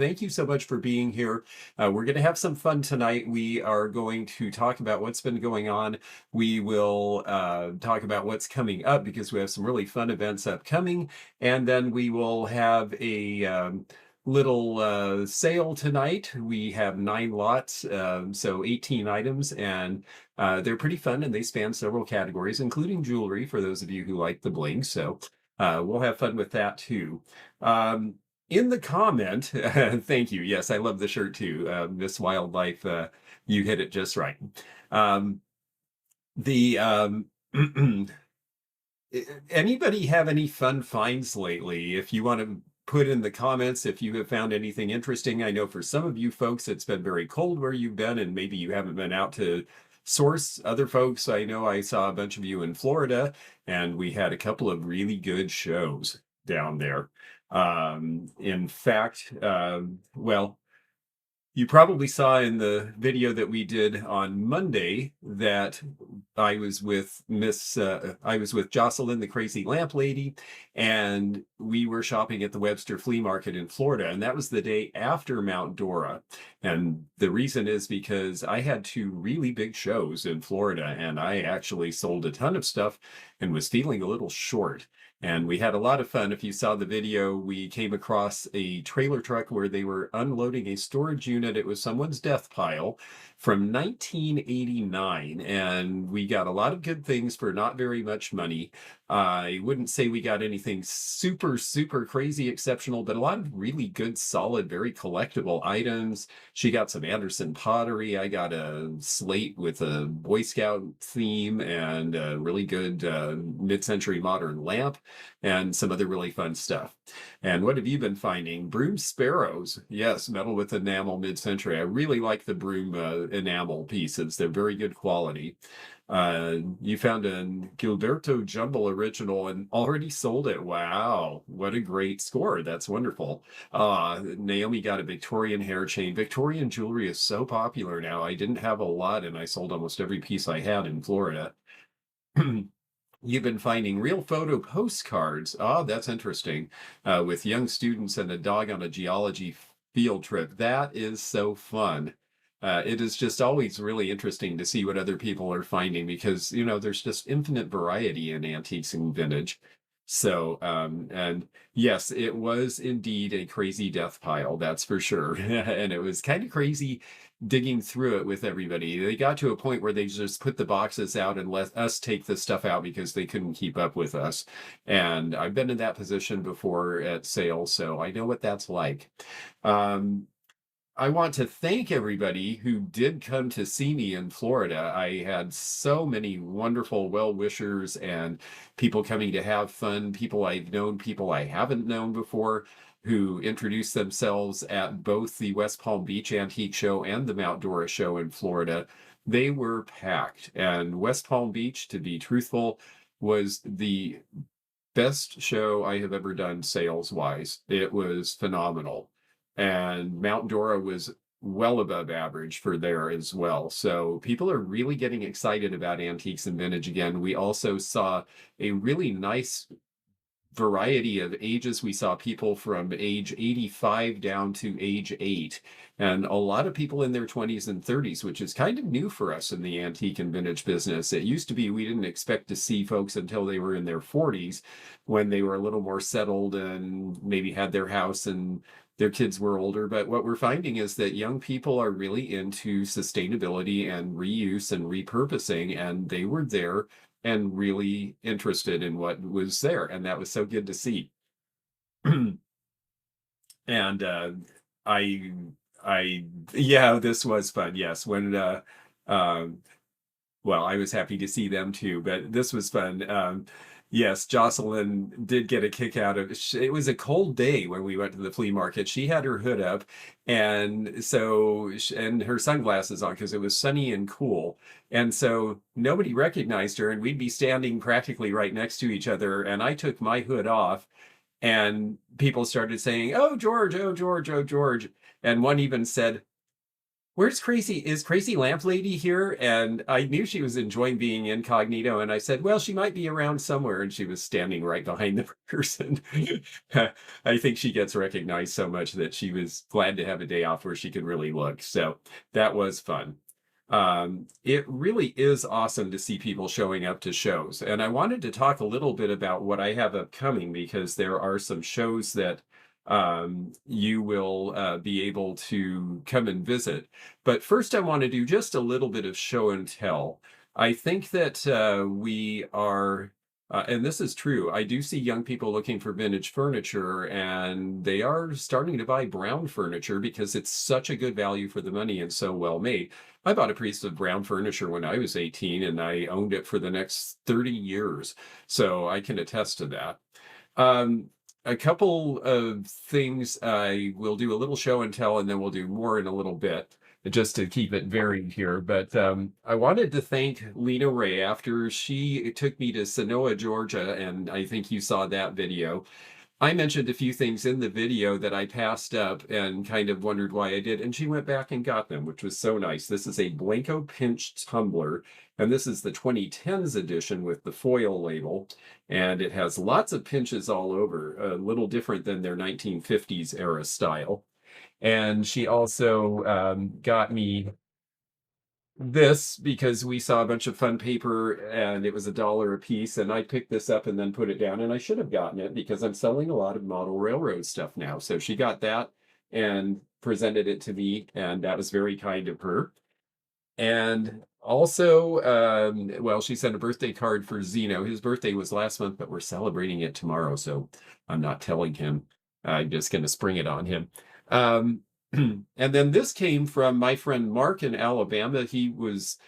Thank you so much for being here. We're going to have some fun tonight. We are going to talk about what's been going on. We will talk about what's coming up because we have some really fun events upcoming. And then we will have a little sale tonight. We have 9 lots, so 18 items, and they're pretty fun and they span several categories, including jewelry for those of you who like the bling. So we'll have fun with that too. In the comment, thank you. Yes, I love the shirt too. Miss Wildlife, you hit it just right. Um, the Anybody have any fun finds lately? If you want to put in the comments if you have found anything interesting. I know for some of you folks, it's been very cold where you've been, and maybe you haven't been out to source. Other folks, I know I saw a bunch of you in Florida, and we had a couple of really good shows down there. In fact, well, you probably saw in the video that we did on Monday that I was with Jocelyn, the crazy lamp lady, and we were shopping at the Webster Flea Market in Florida, and that was the day after Mount Dora. And the reason is because I had 2 really big shows in Florida, and I actually sold a ton of stuff and was feeling a little short. And we had a lot of fun. If you saw the video, we came across a trailer truck where they were unloading a storage unit. It was someone's death pile from 1989. And we got a lot of good things for not very much money. I wouldn't say we got anything super, super crazy exceptional, but a lot of really good, solid, very collectible items. She got some Anderson pottery. I got a slate with a Boy Scout theme and a really good mid-century modern lamp and some other really fun stuff. And what have you been finding? Broom sparrows. Yes, metal with enamel mid-century. I really like the broom enamel pieces. They're very good quality. You found a Gilberto Jumble original and already sold it. Wow, what a great score. That's wonderful. Naomi got a Victorian hair chain. Victorian jewelry is so popular now. I didn't have a lot and I sold almost every piece I had in Florida. You've been finding real photo postcards. Ah, that's interesting. With young students and a dog on a geology field trip. That is so fun. It is just always really interesting to see what other people are finding because, there's just infinite variety in antiques and vintage. So, and yes, it was indeed a crazy death pile, that's for sure. And it was kind of crazy digging through it with everybody. They got to a point where they just put the boxes out and let us take the stuff out because they couldn't keep up with us. And I've been in that position before at sales, so I know what that's like. Um, I want to thank everybody who did come to see me in Florida. I had so many wonderful well-wishers and people coming to have fun, people I've known, people I haven't known before, who introduced themselves at both the West Palm Beach Antique Show and the Mount Dora Show in Florida. They were packed. And West Palm Beach, to be truthful, was the best show I have ever done sales-wise. It was phenomenal. And Mount Dora was well above average for there as well. So people are really getting excited about antiques and vintage again. We also saw a really nice variety of ages. We saw people from age 85 down to age 8, and a lot of people in their 20s and 30s, which is kind of new for us in the antique and vintage business. It used to be we didn't expect to see folks until they were in their 40s when they were a little more settled and maybe had their house and their kids were older. But what we're finding is that young people are really into sustainability and reuse and repurposing, and they were there and really interested in what was there. And that was so good to see. And I, yeah, this was fun. Yes. Um, well, I was happy to see them too, but this was fun. Yes, Jocelyn did get a kick out of it. It was a cold day when we went to the flea market. She had her hood up and and her sunglasses on because it was sunny and cool. And so nobody recognized her and we'd be standing practically right next to each other. And I took my hood off and people started saying, "Oh, George, oh, George, oh, George." And one even said, Where's Crazy? Is Crazy Lamp Lady here? And I knew she was enjoying being incognito. And I said, well, she might be around somewhere. And she was standing right behind the person. I think she gets recognized so much that she was glad to have a day off where she could really look. So that was fun. It really is awesome to see people showing up to shows. And I wanted to talk a little bit about what I have upcoming because there are some shows that you will be able to come and visit. But first, I want to do just a little bit of show and tell. I think that we are, and this is true, I do see young people looking for vintage furniture, and they are starting to buy brown furniture because it's such a good value for the money and so well made. I bought a piece of brown furniture when I was 18, and I owned it for the next 30 years. So I can attest to that. Um, a couple of things I will do a little show and tell, and then we'll do more in a little bit, just to keep it varied here. But I wanted to thank Lena Ray after she took me to Sanoa, Georgia, and I think you saw that video. I mentioned a few things in the video that I passed up and kind of wondered why I did, and she went back and got them, which was so nice. This is a Blanco Pinch tumbler, and this is the 2010s edition with the foil label, and it has lots of pinches all over, a little different than their 1950s era style. And she also got me this because we saw a bunch of fun paper and it was $1 a piece, and I picked this up and then put it down, and I should have gotten it because I'm selling a lot of model railroad stuff now. So she got that and presented it to me, and that was very kind of her. And also, well, she sent a birthday card for Zeno. His birthday was last month, but we're celebrating it tomorrow, so I'm not telling him. I'm just going to spring it on him. Um, and then this came from my friend Mark in Alabama. He was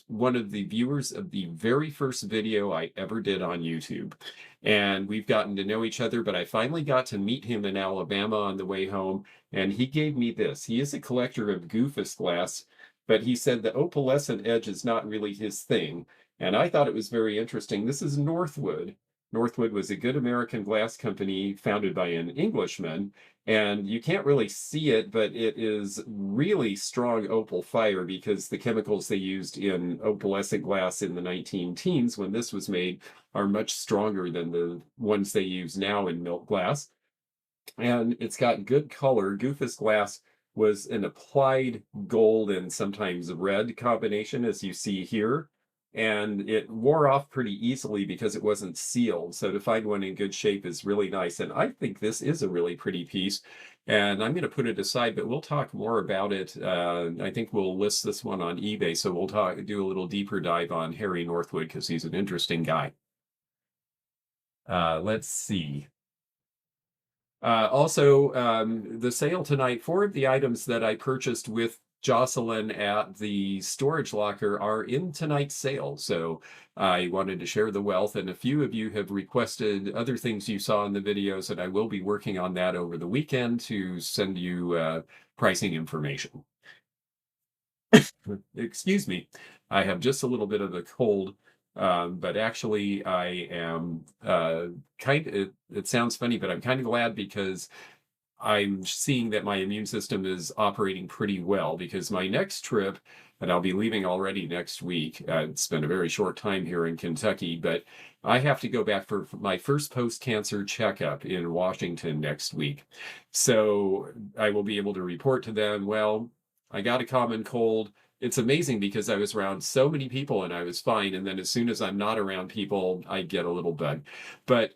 one of the viewers of the very first video I ever did on YouTube. And we've gotten to know each other, but I finally got to meet him in Alabama on the way home, and he gave me this. He is a collector of Goofus glass, but he said the opalescent edge is not really his thing. And I thought it was very interesting. This is Northwood. Northwood was a good American glass company founded by an Englishman, and you can't really see it, but it is really strong opal fire because the chemicals they used in opalescent glass in the 19 teens when this was made are much stronger than the ones they use now in milk glass. And it's got good color. Goofus glass was an applied gold and sometimes red combination, as you see here. And it wore off pretty easily because it wasn't sealed. So to find one in good shape is really nice. And I think this is a really pretty piece. And I'm going to put it aside, but we'll talk more about it. I think we'll list this one on eBay. So we'll do a little deeper dive on Harry Northwood because he's an interesting guy. Let's see. Also, the sale tonight, 4 of the items that I purchased with Jocelyn at the storage locker are in tonight's sale. So I wanted to share the wealth, and a few of you have requested other things you saw in the videos, and I will be working on that over the weekend to send you pricing information. Excuse me, I have just a little bit of a cold. But actually, I am it sounds funny, but I'm kind of glad because I'm seeing that my immune system is operating pretty well because my next trip, and I'll be leaving already next week. It's been a very short time here in Kentucky, but I have to go back for my first post-cancer checkup in Washington next week. So I will be able to report to them, well, I got a common cold. It's amazing because I was around so many people and I was fine. And then as soon as I'm not around people, I get a little bug. But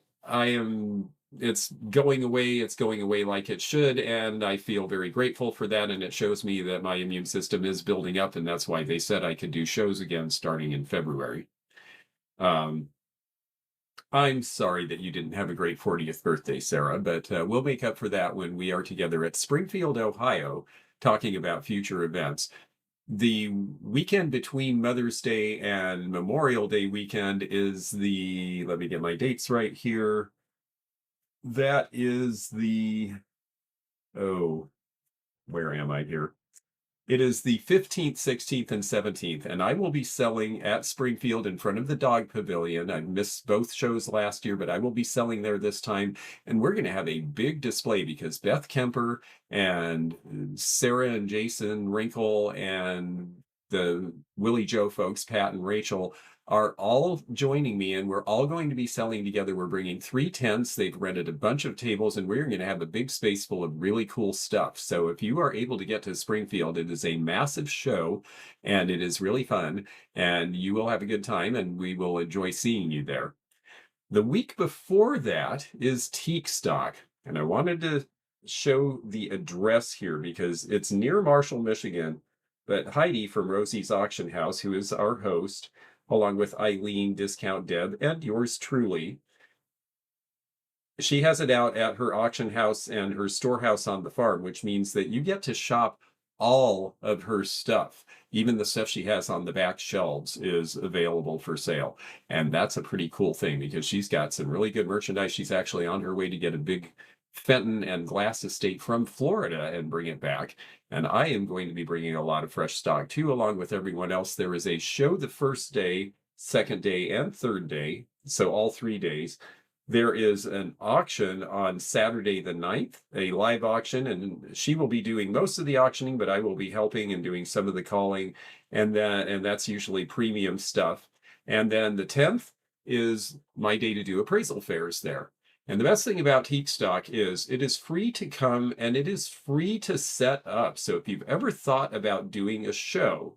it's going away. It's going away like it should. And I feel very grateful for that. And it shows me that my immune system is building up. And that's why they said I could do shows again starting in February. Um, I'm sorry that you didn't have a great 40th birthday, Sarah, but we'll make up for that when we are together at Springfield, Ohio, talking about future events. The weekend between Mother's Day and Memorial Day weekend is let me get my dates right here. That is oh, where am I here? It is the 15th, 16th, and 17th, and I will be selling at Springfield in front of the Dog Pavilion. I missed both shows last year, but I will be selling there this time, and we're going to have a big display because Beth Kemper and Sarah and Jason Wrinkle and the Willie Joe folks, Pat and Rachel, are all joining me, and we're all going to be selling together. We're bringing 3 tents. They've rented a bunch of tables, and we're going to have a big space full of really cool stuff. So if you are able to get to Springfield, it is a massive show, and it is really fun, and you will have a good time, and we will enjoy seeing you there. The week before that is Teak Stock, and I wanted to show the address here because it's near Marshall, Michigan. But Heidi from Rosie's Auction House, who is our host, along with Eileen, Discount Deb, and yours truly, she has it out at her auction house and her storehouse on the farm, which means that you get to shop all of her stuff. Even the stuff she has on the back shelves is available for sale. And that's a pretty cool thing because she's got some really good merchandise. She's actually on her way to get a big Fenton and glass estate from Florida and bring it back. And I am going to be bringing a lot of fresh stock too, along with everyone else. There is a show the first day, second day, and third day. So all 3 days. There is an auction on Saturday the 9th, a live auction, and she will be doing most of the auctioning, but I will be helping and doing some of the calling, and that's usually premium stuff. And then the 10th is my day to do appraisal fairs there. And the best thing about Teak Stock is it is free to come and it is free to set up. So if you've ever thought about doing a show,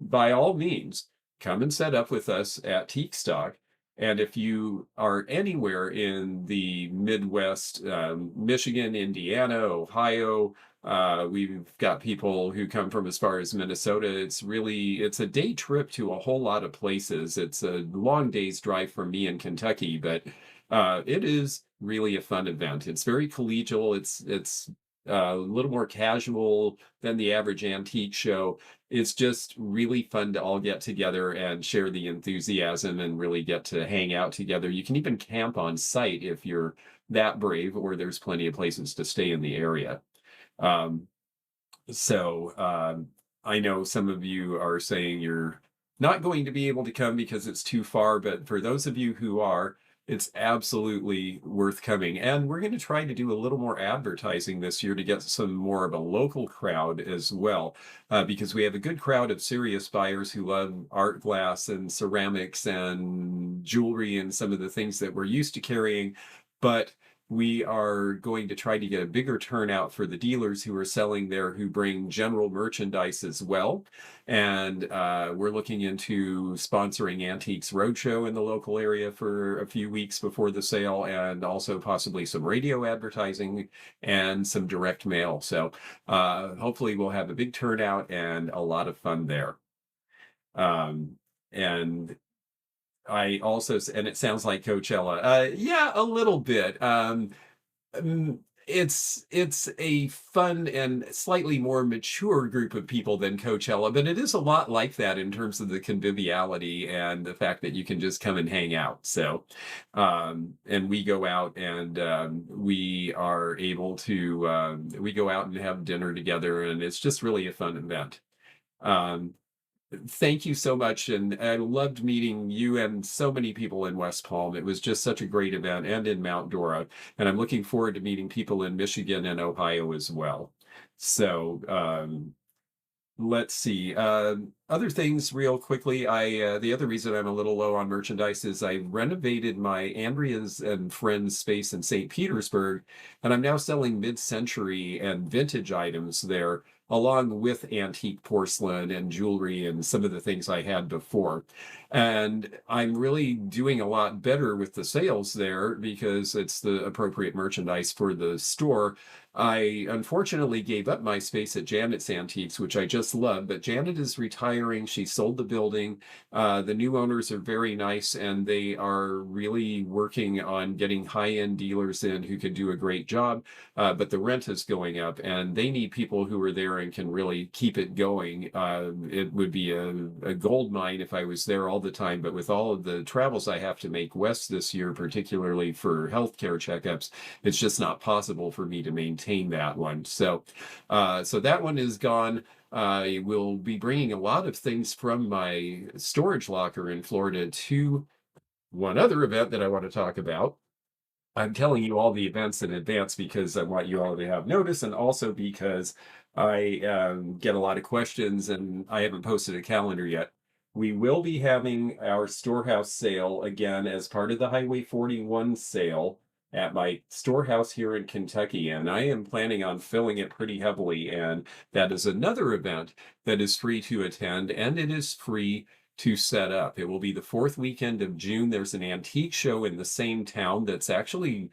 by all means, come and set up with us at Teak Stock. And if you are anywhere in the Midwest, Michigan, Indiana, Ohio, we've got people who come from as far as Minnesota. It's a day trip to a whole lot of places. It's a long day's drive from me in Kentucky, but it is really a fun event. It's very collegial. It's a little more casual than the average antique show. It's just really fun to all get together and share the enthusiasm and really get to hang out together. You can even camp on site if you're that brave, or there's plenty of places to stay in the area. I know some of you are saying you're not going to be able to come because it's too far, but for those of you who are, it's absolutely worth coming. And we're going to try to do a little more advertising this year to get some more of a local crowd as well, because we have a good crowd of serious buyers who love art glass and ceramics and jewelry and some of the things that we're used to carrying. But we are going to try to get a bigger turnout for the dealers who are selling there, who bring general merchandise as well. And we're looking into sponsoring Antiques Roadshow in the local area for a few weeks before the sale, and also possibly some radio advertising and some direct mail. So hopefully we'll have a big turnout and a lot of fun there. And I also, and it sounds like Coachella. Yeah, a little bit. It's a fun and slightly more mature group of people than Coachella, but it is a lot like that in terms of the conviviality and the fact that you can just come and hang out. So, and we go out and we are able to, we go out and have dinner together, and it's just really a fun event. Thank you so much, and I loved meeting you and so many people in West Palm. It was just such a great event, and in Mount Dora, and I'm looking forward to meeting people in Michigan and Ohio as well. So let's see. Other things real quickly. The other reason I'm a little low on merchandise is I renovated my Andrea's and Friends space in St. Petersburg, and I'm now selling mid-century and vintage items there, along with antique porcelain and jewelry and some of the things I had before. And I'm really doing a lot better with the sales there because it's the appropriate merchandise for the store. I unfortunately gave up my space at Janet's Antiques, which I just love, but Janet is retiring. She sold the building. The new owners are very nice, and they are really working on getting high-end dealers in who can do a great job, but the rent is going up, and they need people who are there and can really keep it going. It would be a gold mine if I was there all the time, but with all of the travels I have to make west this year, particularly for healthcare checkups, it's just not possible for me to maintain that one. So that one is gone. I will be bringing a lot of things from my storage locker in Florida to one other event that I want to talk about. I'm telling you all the events in advance because I want you all to have notice, and also because I get a lot of questions and I haven't posted a calendar yet. We will be having our storehouse sale again as part of the Highway 41 sale at my storehouse here in Kentucky, and I am planning on filling it pretty heavily. And that is another event that is free to attend, and it is free to set up. It will be the fourth weekend of June. There's an antique show in the same town that's actually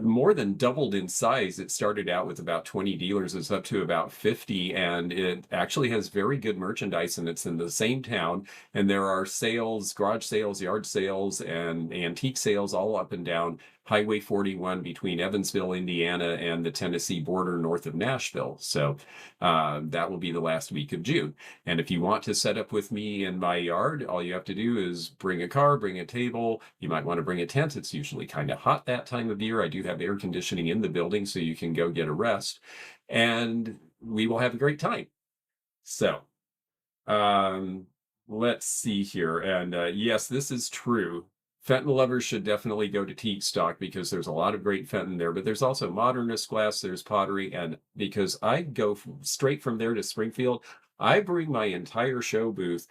more than doubled in size. It started out with about 20 dealers, it's up to about 50, and it actually has very good merchandise, and it's in the same town. And there are sales, garage sales, yard sales, and antique sales all up and down Highway 41 between Evansville, Indiana, and the Tennessee border north of Nashville. So that will be the last week of June. And if you want to set up with me in my yard, all you have to do is bring a car, bring a table. You might want to bring a tent. It's usually kind of hot that time of year. I do have air conditioning in the building, so you can go get a rest. And we will have a great time. So, let's see here. And yes, this is true. Fenton lovers should definitely go to Teak Stock because there's a lot of great Fenton there, but there's also modernist glass, there's pottery, and because I go straight from there to Springfield, I bring my entire show booth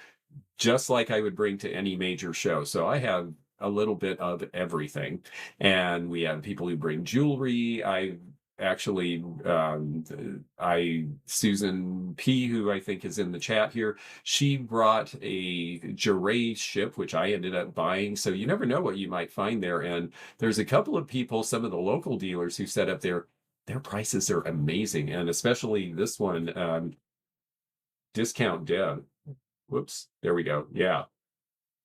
just like I would bring to any major show. So I have a little bit of everything. And we have people who bring jewelry. I actually, Susan P, who I think is in the chat here, she brought a Jarray ship, which I ended up buying. So you never know what you might find there. And there's a couple of people, some of the local dealers who set up there. Their prices are amazing. And especially this one, Discount Deb. Whoops, there we go. Yeah.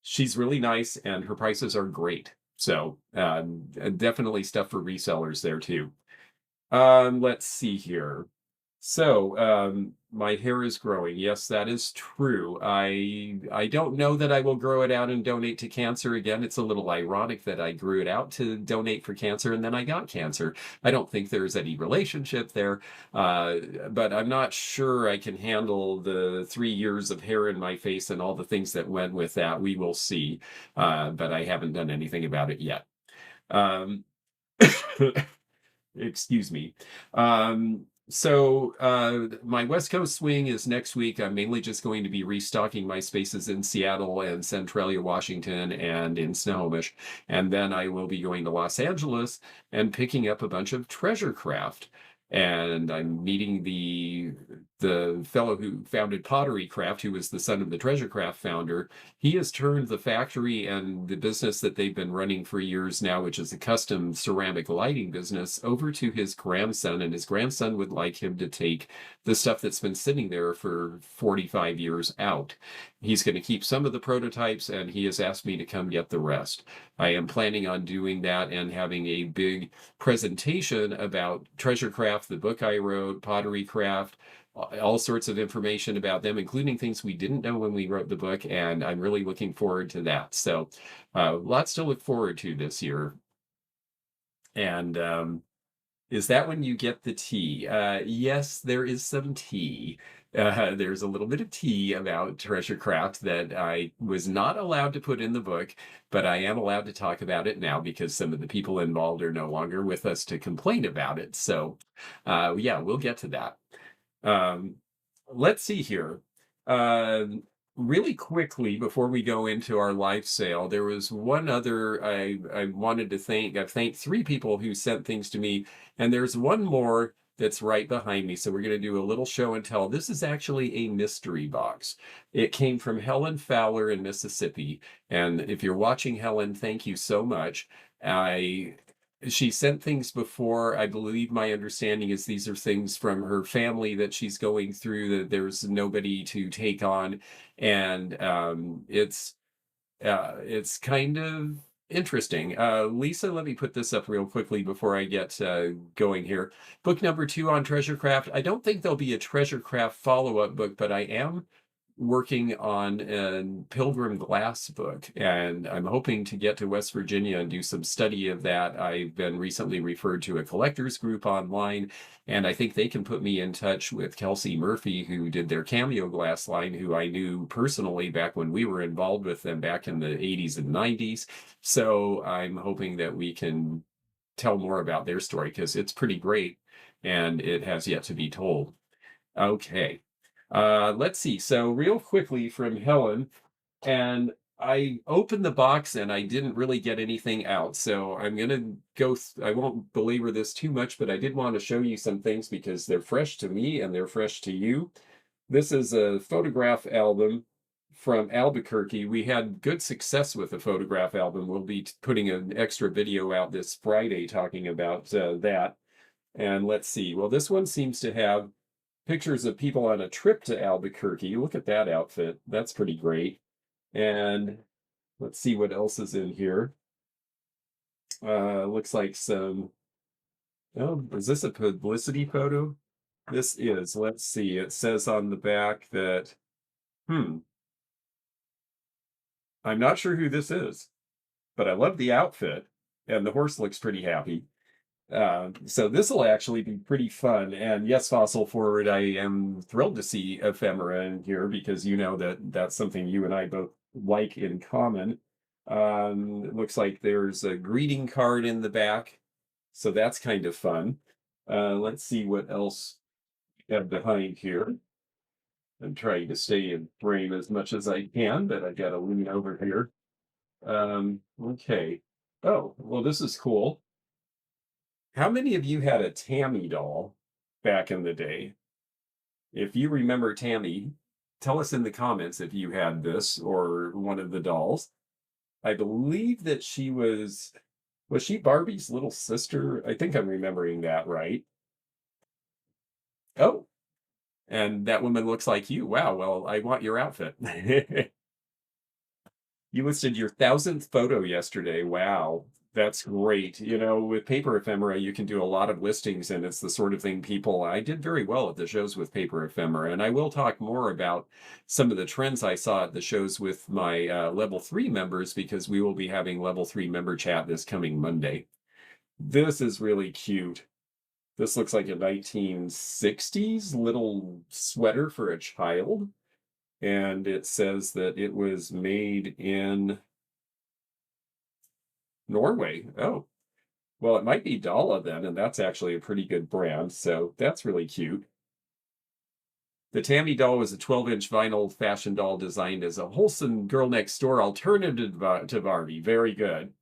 She's really nice and her prices are great. So definitely stuff for resellers there too. Let's see here. So, my hair is growing. Yes, that is true. I don't know that I will grow it out and donate to cancer again. It's a little ironic that I grew it out to donate for cancer and then I got cancer. I don't think there's any relationship there, but I'm not sure I can handle the 3 years of hair in my face and all the things that went with that. We will see, but I haven't done anything about it yet. Um, excuse me. My West Coast swing is next week. I'm mainly just going to be restocking my spaces in Seattle and Centralia, Washington, and in Snohomish. And then I will be going to Los Angeles and picking up a bunch of treasure craft. And I'm meeting the fellow who founded Pottery Craft, who was the son of the Treasure Craft founder. He has turned the factory and the business that they've been running for years now, which is a custom ceramic lighting business, over to his grandson. And his grandson would like him to take the stuff that's been sitting there for 45 years out. He's going to keep some of the prototypes, and he has asked me to come get the rest. I am planning on doing that and having a big presentation about Treasure Craft, the book I wrote, Pottery Craft, all sorts of information about them, including things we didn't know when we wrote the book, and I'm really looking forward to that. So lots to look forward to this year. And is that when you get the tea? Yes, there is some tea. There's a little bit of tea about Treasure Craft that I was not allowed to put in the book, but I am allowed to talk about it now because some of the people involved are no longer with us to complain about it. So yeah, we'll get to that. Let's see here. Really quickly, before we go into our live sale, there was one other I wanted to thank. I've thanked 3 people who sent things to me, and there's one more that's right behind me. So we're going to do a little show and tell. This is actually a mystery box. It came from Helen Fowler in Mississippi. And if you're watching, Helen, thank you so much. She sent things before. I believe my understanding is these are things from her family that she's going through, that there's nobody to take on. And it's kind of interesting. Lisa, let me put this up real quickly before I get going here. Book number 2 on Treasure Craft. I don't think there'll be a Treasure Craft follow-up book, but I am working on a Pilgrim Glass book, and I'm hoping to get to West Virginia and do some study of that. I've been recently referred to a collectors group online, and I think they can put me in touch with Kelsey Murphy, who did their Cameo Glass line, who I knew personally back when we were involved with them back in the 80s and 90s. So I'm hoping that we can tell more about their story because it's pretty great and it has yet to be told. Okay. Let's see. So real quickly from Helen, and I opened the box and I didn't really get anything out. So I'm going to I won't belabor this too much, but I did want to show you some things because they're fresh to me and they're fresh to you. This is a photograph album from Albuquerque. We had good success with the photograph album. We'll be putting an extra video out this Friday talking about that. And let's see. Well, this one seems to have pictures of people on a trip to Albuquerque. Look at that outfit. That's pretty great. And let's see what else is in here. Looks like some, oh, is this a publicity photo? This is, let's see. It says on the back that, I'm not sure who this is, but I love the outfit and the horse looks pretty happy. So this will actually be pretty fun. And yes, Fossil Forward, I am thrilled to see ephemera in here because you know that that's something you and I both like in common. It looks like there's a greeting card in the back, so that's kind of fun. Let's see what else we have behind here. I'm trying to stay in frame as much as I can, but I gotta lean over here. Okay. Oh, well, this is cool. How many of you had a Tammy doll back in the day? If you remember Tammy, tell us in the comments if you had this or one of the dolls. I believe that was she Barbie's little sister? I think I'm remembering that right. Oh, and that woman looks like you. Wow, well, I want your outfit. You listed your 1,000th photo yesterday. Wow, that's great. You know, with paper ephemera, you can do a lot of listings, and it's the sort of thing I did very well at the shows with paper ephemera. And I will talk more about some of the trends I saw at the shows with my level 3 members because we will be having level 3 member chat this coming Monday. This is really cute. This looks like a 1960s little sweater for a child. And it says that it was made in Norway. Oh, well, it might be Dala then, and that's actually a pretty good brand. So that's really cute. The Tammy doll was a 12-inch vinyl fashion doll designed as a wholesome girl next door alternative to Barbie. Very good.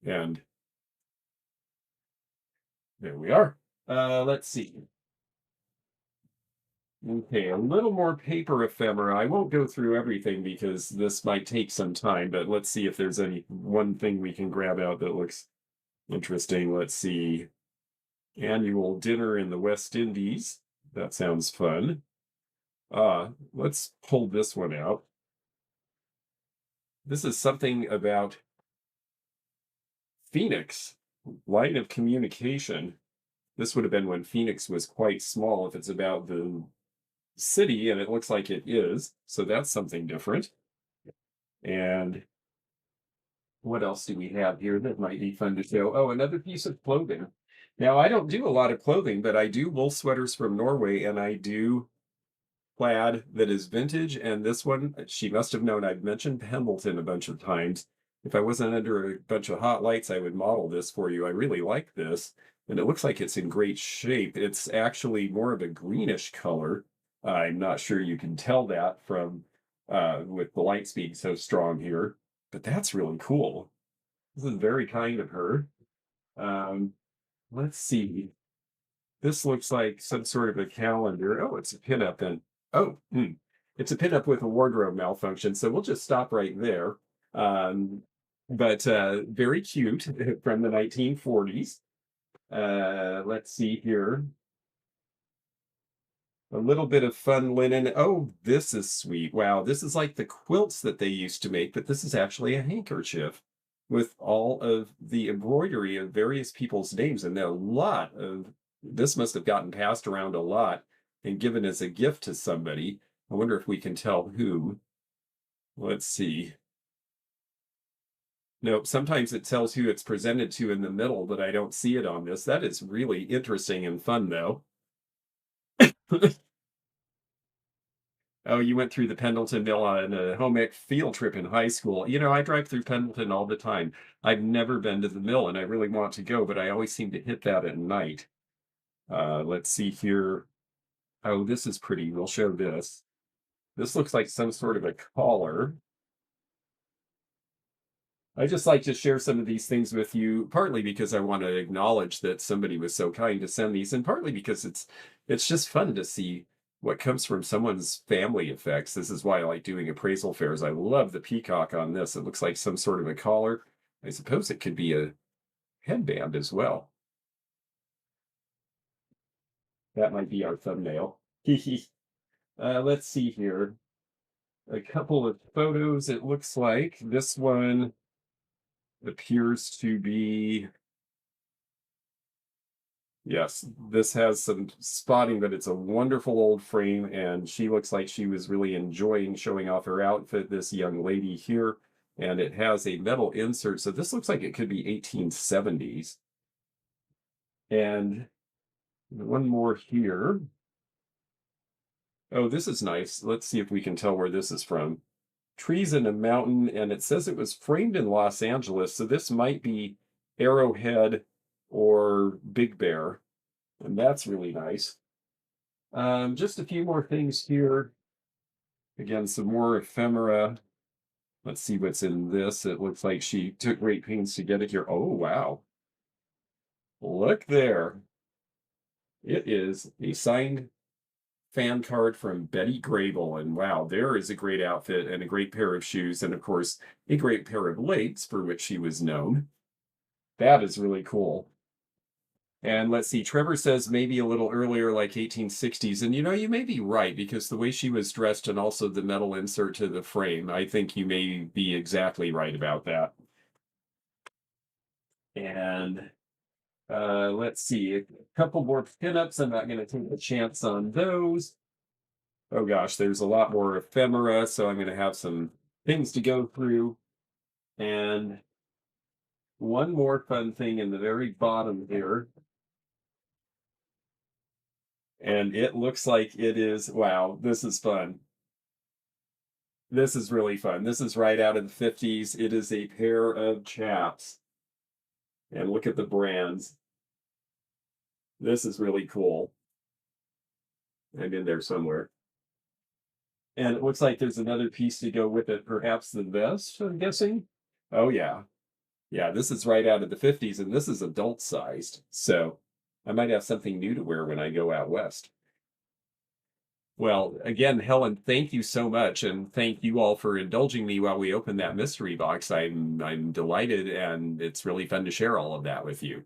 And there we are. Let's see. Okay, a little more paper ephemera. I won't go through everything because this might take some time, but let's see if there's any one thing we can grab out that looks interesting. Let's see. Annual dinner in the West Indies. That sounds fun. Let's pull this one out. This is something about Phoenix, line of communication. This would have been when Phoenix was quite small if it's about the city, and it looks like it is. So that's something different. And what else do we have here that might be fun to show? Oh, another piece of clothing. Now, I don't do a lot of clothing, but I do wool sweaters from Norway, and I do plaid that is vintage. And this one, she must have known I'd mentioned Pendleton a bunch of times. If I wasn't under a bunch of hot lights, I would model this for you. I really like this, and it looks like it's in great shape. It's actually more of a greenish color. I'm not sure you can tell that from with the lights being so strong here, but that's really cool. This is very kind of her. Um, let's see. This looks like some sort of a calendar. Oh, it's a pinup and oh, it's a pinup with a wardrobe malfunction. So we'll just stop right there. Um, but very cute from the 1940s. Let's see here. A little bit of fun linen. Oh, this is sweet. Wow, this is like the quilts that they used to make, but this is actually a handkerchief with all of the embroidery of various people's names. And a lot of this must have gotten passed around a lot and given as a gift to somebody. I wonder if we can tell who. Let's see. Nope, sometimes it tells who it's presented to in the middle, but I don't see it on this. That is really interesting and fun, though. Oh, you went through the Pendleton Mill on a home ec field trip in high school. You know, I drive through Pendleton all the time. I've never been to the mill, and I really want to go, but I always seem to hit that at night. Let's see here. Oh, this is pretty. We'll show this. This looks like some sort of a collar. I just like to share some of these things with you, partly because I want to acknowledge that somebody was so kind to send these, and partly because it's just fun to see what comes from someone's family effects. This is why I like doing appraisal fairs. I love the peacock on this. It looks like some sort of a collar. I suppose it could be a headband as well. That might be our thumbnail. Let's see here. A couple of photos. It looks like this one appears to be, yes, this has some spotting, but it's a wonderful old frame, and she looks like she was really enjoying showing off her outfit, this young lady here. And it has a metal insert, so this looks like it could be 1870s. And one more here. Oh, this is nice. Let's see if we can tell where this is from. Trees in a mountain, and it says it was framed in Los Angeles, so this might be Arrowhead or Big Bear, and that's really nice. Just a few more things here. Again, some more ephemera. Let's see what's in this. It looks like she took great pains to get it here. Oh, wow. Look there. It is a signed fan card from Betty Grable. And wow, there is a great outfit and a great pair of shoes. And of course, a great pair of legs for which she was known. That is really cool. And let's see, Trevor says maybe a little earlier, like 1860s. And you know, you may be right, because the way she was dressed and also the metal insert to the frame, I think you may be exactly right about that. And let's see, a couple more pinups. I'm not going to take a chance on those. Oh gosh, there's a lot more ephemera, so I'm going to have some things to go through. And one more fun thing in the very bottom here. And it looks like it is, wow, this is fun. This is really fun. This is right out of the 50s. It is a pair of chaps. And look at the brands. This is really cool. I'm in there somewhere. And it looks like there's another piece to go with it, perhaps the vest, I'm guessing. Oh, yeah. Yeah, this is right out of the 50s, and this is adult sized. So I might have something new to wear when I go out west. Well, again, Helen, thank you so much, and thank you all for indulging me while we open that mystery box. I'm delighted, and it's really fun to share all of that with you.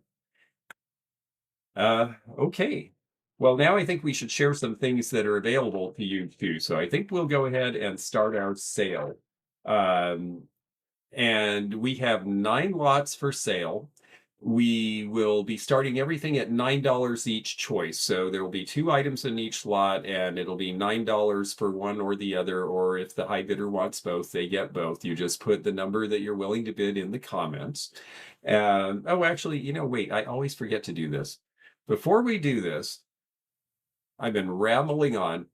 Okay. Well, now I think we should share some things that are available to you too. So I think we'll go ahead and start our sale. And we have 9 lots for sale. We will be starting everything at $9 each choice. So there will be 2 items in each lot, and it'll be $9 for one or the other, or if the high bidder wants both, they get both. You just put the number that you're willing to bid in the comments. Oh, actually, you know, wait, I always forget to do this. Before we do this, I've been rambling on.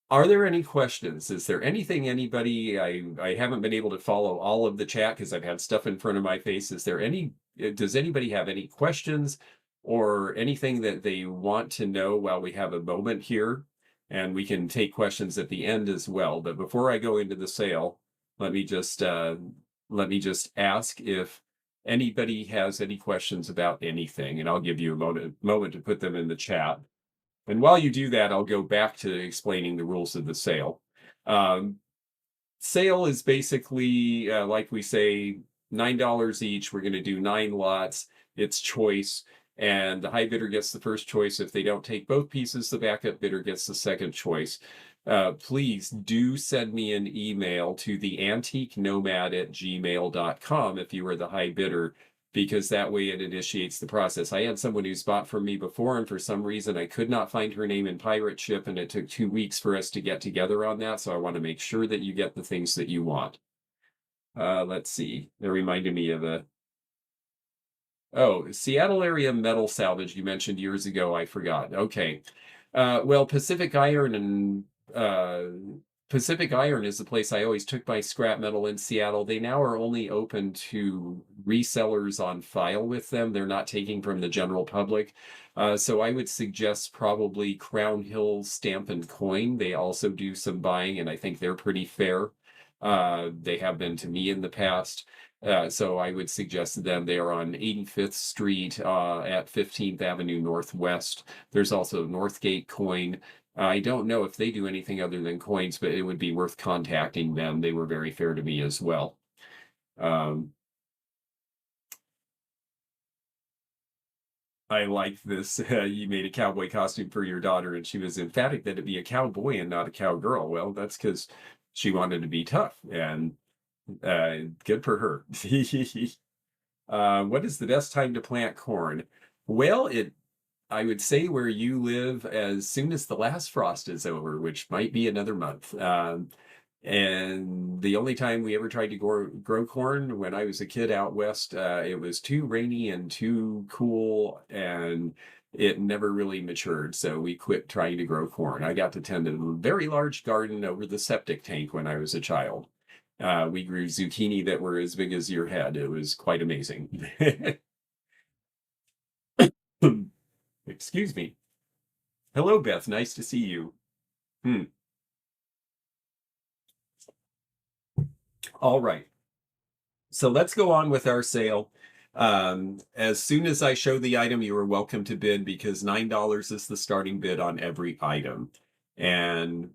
Are there any questions? Is there anything anybody, I haven't been able to follow all of the chat because I've had stuff in front of my face. Is there any, does anybody have any questions or anything that they want to know while we have a moment here? And we can take questions at the end as well. But before I go into the sale, let me just ask if anybody has any questions about anything, and I'll give you a moment to put them in the chat. And while you do that, I'll go back to explaining the rules of the sale. Sale is basically, like we say, $9 each. We're going to do 9 lots. It's choice. And the high bidder gets the first choice. If they don't take both pieces, the backup bidder gets the second choice. Please do send me an email to theantiquenomad@gmail.com if you are the high bidder. because that way it initiates the process. I had someone who's bought from me before, and for some reason I could not find her name in pirate ship, and it took 2 weeks for us to get together on that. So I want to make sure that you get the things that you want. Let's see. That reminded me of a Seattle area metal salvage you mentioned years ago. I forgot. Okay. Well, Pacific Iron is the place I always took my scrap metal in Seattle. They now are only open to resellers on file with them. They're not taking from the general public. So I would suggest probably Crown Hill Stamp and Coin. They also do some buying, and I think they're pretty fair. They have been to me in the past. So I would suggest to them. They are on 85th Street at 15th Avenue Northwest. There's also Northgate Coin. I don't know if they do anything other than coins, but it would be worth contacting them. They were very fair to me as well. I like this. You made a cowboy costume for your daughter, and she was emphatic that it be a cowboy and not a cowgirl. Well, that's because she wanted to be tough, and good for her. What is the best time to plant corn? Well, I would say where you live as soon as the last frost is over, which might be another month. And the only time we ever tried to grow corn when I was a kid out west, it was too rainy and too cool, and it never really matured. So we quit trying to grow corn. I got to tend a very large garden over the septic tank when I was a child. We grew zucchini that were as big as your head. It was quite amazing. Excuse me. Hello, Beth. Nice to see you. Hmm. All right. So let's go on with our sale. As soon as I show the item, you are welcome to bid because $9 is the starting bid on every item. And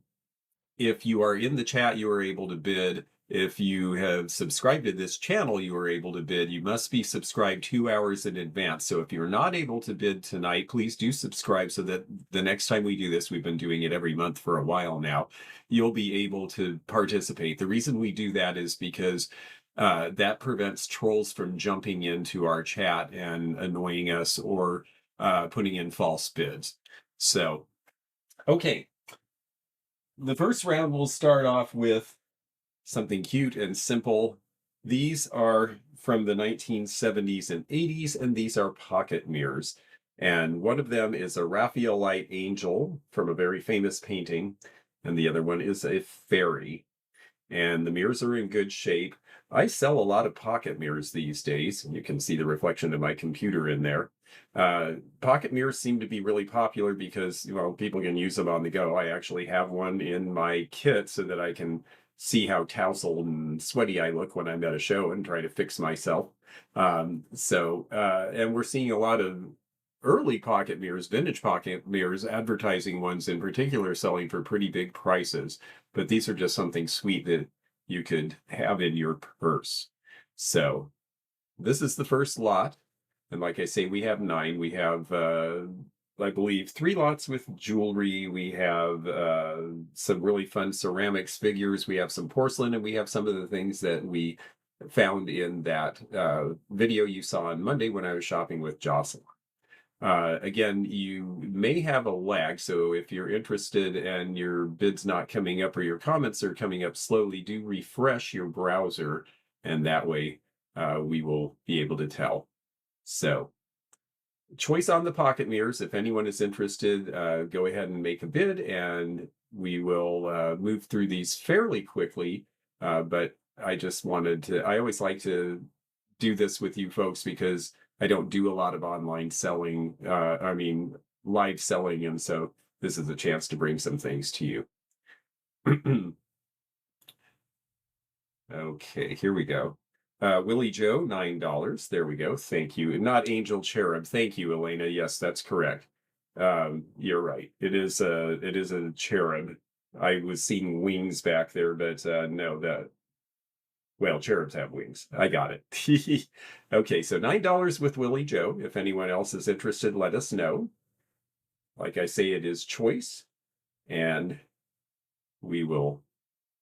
if you are in the chat, you are able to bid. If you have subscribed to this channel, you are able to bid. You must be subscribed 2 hours in advance. So if you're not able to bid tonight, please do subscribe so that the next time we do this, we've been doing it every month for a while now, you'll be able to participate. The reason we do that is because that prevents trolls from jumping into our chat and annoying us or putting in false bids. So, okay. The first round will start off with something cute and simple. These are from the 1970s and 80s, and these are pocket mirrors. And one of them is a Raphaelite angel from a very famous painting, and the other one is a fairy. And the mirrors are in good shape. I sell a lot of pocket mirrors these days. You can see the reflection of my computer in there. Pocket mirrors seem to be really popular because, well, people can use them on the go. I actually have one in my kit so that I can see how tousled and sweaty I look when I'm at a show and try to fix myself. And we're seeing a lot of early pocket mirrors, vintage pocket mirrors, advertising ones in particular, selling for pretty big prices. But these are just something sweet that you could have in your purse. So this is the first lot. And like I say, we have 9. We have, I believe, 3 lots with jewelry. We have some really fun ceramics figures. We have some porcelain, and we have some of the things that we found in that video you saw on Monday when I was shopping with Jocelyn. Again, you may have a lag, so if you're interested and your bid's not coming up or your comments are coming up slowly, do refresh your browser, and that way we will be able to tell. So, choice on the pocket mirrors. If anyone is interested, go ahead and make a bid, and we will move through these fairly quickly. But I just wanted to, I always like to do this with you folks because I don't do a lot of online selling, live selling, and so this is a chance to bring some things to you. Okay, here we go. Willie Joe, $9. There we go. Thank you. Not Angel Cherub. Thank you, Elena. Yes, that's correct. You're right. It is a cherub. I was seeing wings back there, but no, well, cherubs have wings. I got it. Okay, so $9 with Willie Joe. If anyone else is interested, let us know. Like I say, it is choice, and we will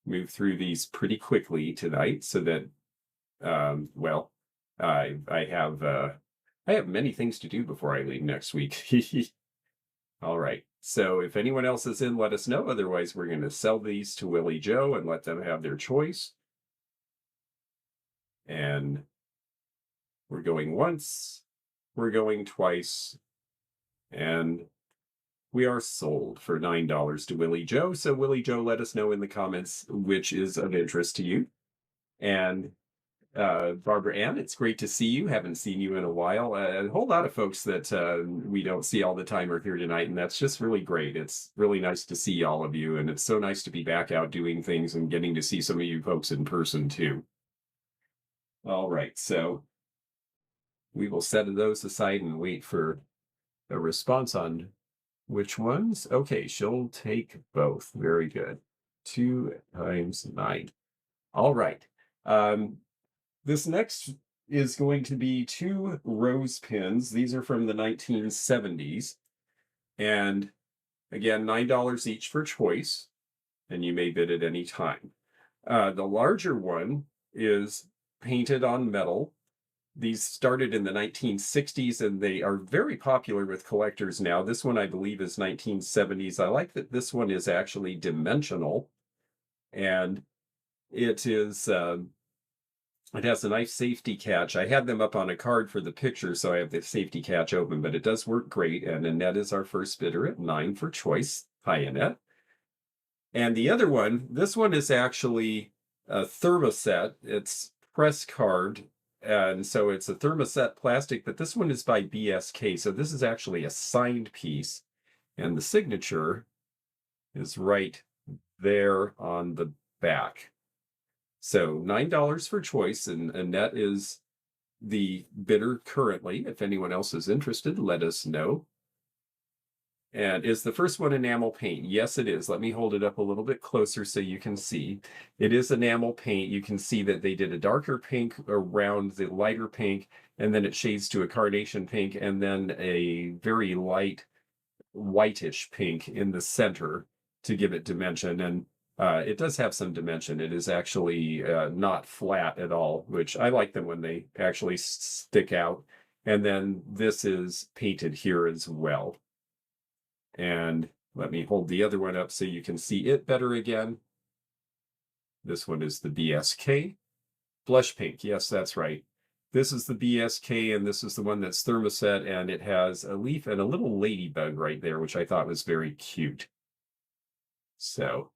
move through these pretty quickly tonight so that, I have many things to do before I leave next week. All right. So if anyone else is in, let us know. Otherwise, we're going to sell these to Willie Joe and let them have their choice. And we're going once, we're going twice, and we are sold for $9 to Willie Joe. So Willie Joe, let us know in the comments which is of interest to you. And Barbara Ann, it's great to see you. Haven't seen you in a while. A whole lot of folks that we don't see all the time are here tonight, and that's just really great. It's really nice to see all of you, and it's so nice to be back out doing things and getting to see some of you folks in person too. All right, so we will set those aside and wait for a response on which ones. Okay, she'll take both. Very good. 2 times 9. All right. This next is going to be 2 rose pins. These are from the 1970s. And again, $9 each for choice, and you may bid at any time. The larger one is painted on metal. These started in the 1960s, and they are very popular with collectors now. This one, I believe, is 1970s. I like that this one is actually dimensional, and it is... it has a nice safety catch. I had them up on a card for the picture, so I have the safety catch open, but it does work great. And Annette is our first bidder at 9 for choice. Hi, Annette. And the other one, this one is actually a thermoset. It's press card, and so it's a thermoset plastic, but this one is by BSK. So this is actually a signed piece, and the signature is right there on the back. So $9 for choice, and Annette is the bidder currently. If anyone else is interested, let us know. And is the first one enamel paint? Yes, it is. Let me hold it up a little bit closer so you can see. It is enamel paint. You can see that they did a darker pink around the lighter pink, and then it shades to a carnation pink, and then a very light whitish pink in the center to give it dimension. And it does have some dimension. It is actually not flat at all, which I like them when they actually stick out. And then this is painted here as well. And let me hold the other one up so you can see it better again. This one is the BSK. Blush pink, yes, that's right. This is the BSK, and this is the one that's thermoset, and it has a leaf and a little ladybug right there, which I thought was very cute. So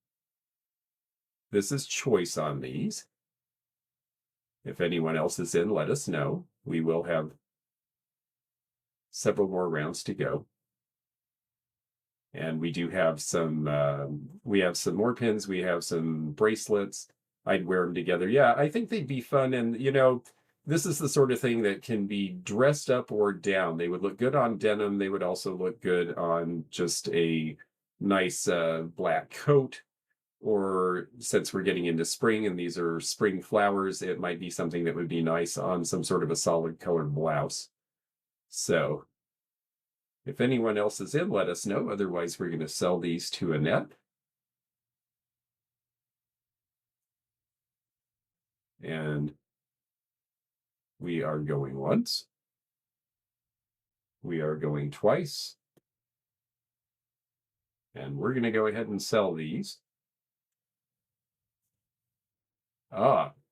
this is choice on these. If anyone else is in, let us know. We will have several more rounds to go. And we do have some more pins. We have some bracelets. I'd wear them together. Yeah, I think they'd be fun. And, you know, this is the sort of thing that can be dressed up or down. They would look good on denim. They would also look good on just a nice black coat. Or since we're getting into spring and these are spring flowers, it might be something that would be nice on some sort of a solid colored blouse. So if anyone else is in, let us know. Otherwise, we're going to sell these to Annette. And we are going once. We are going twice. And we're going to go ahead and sell these.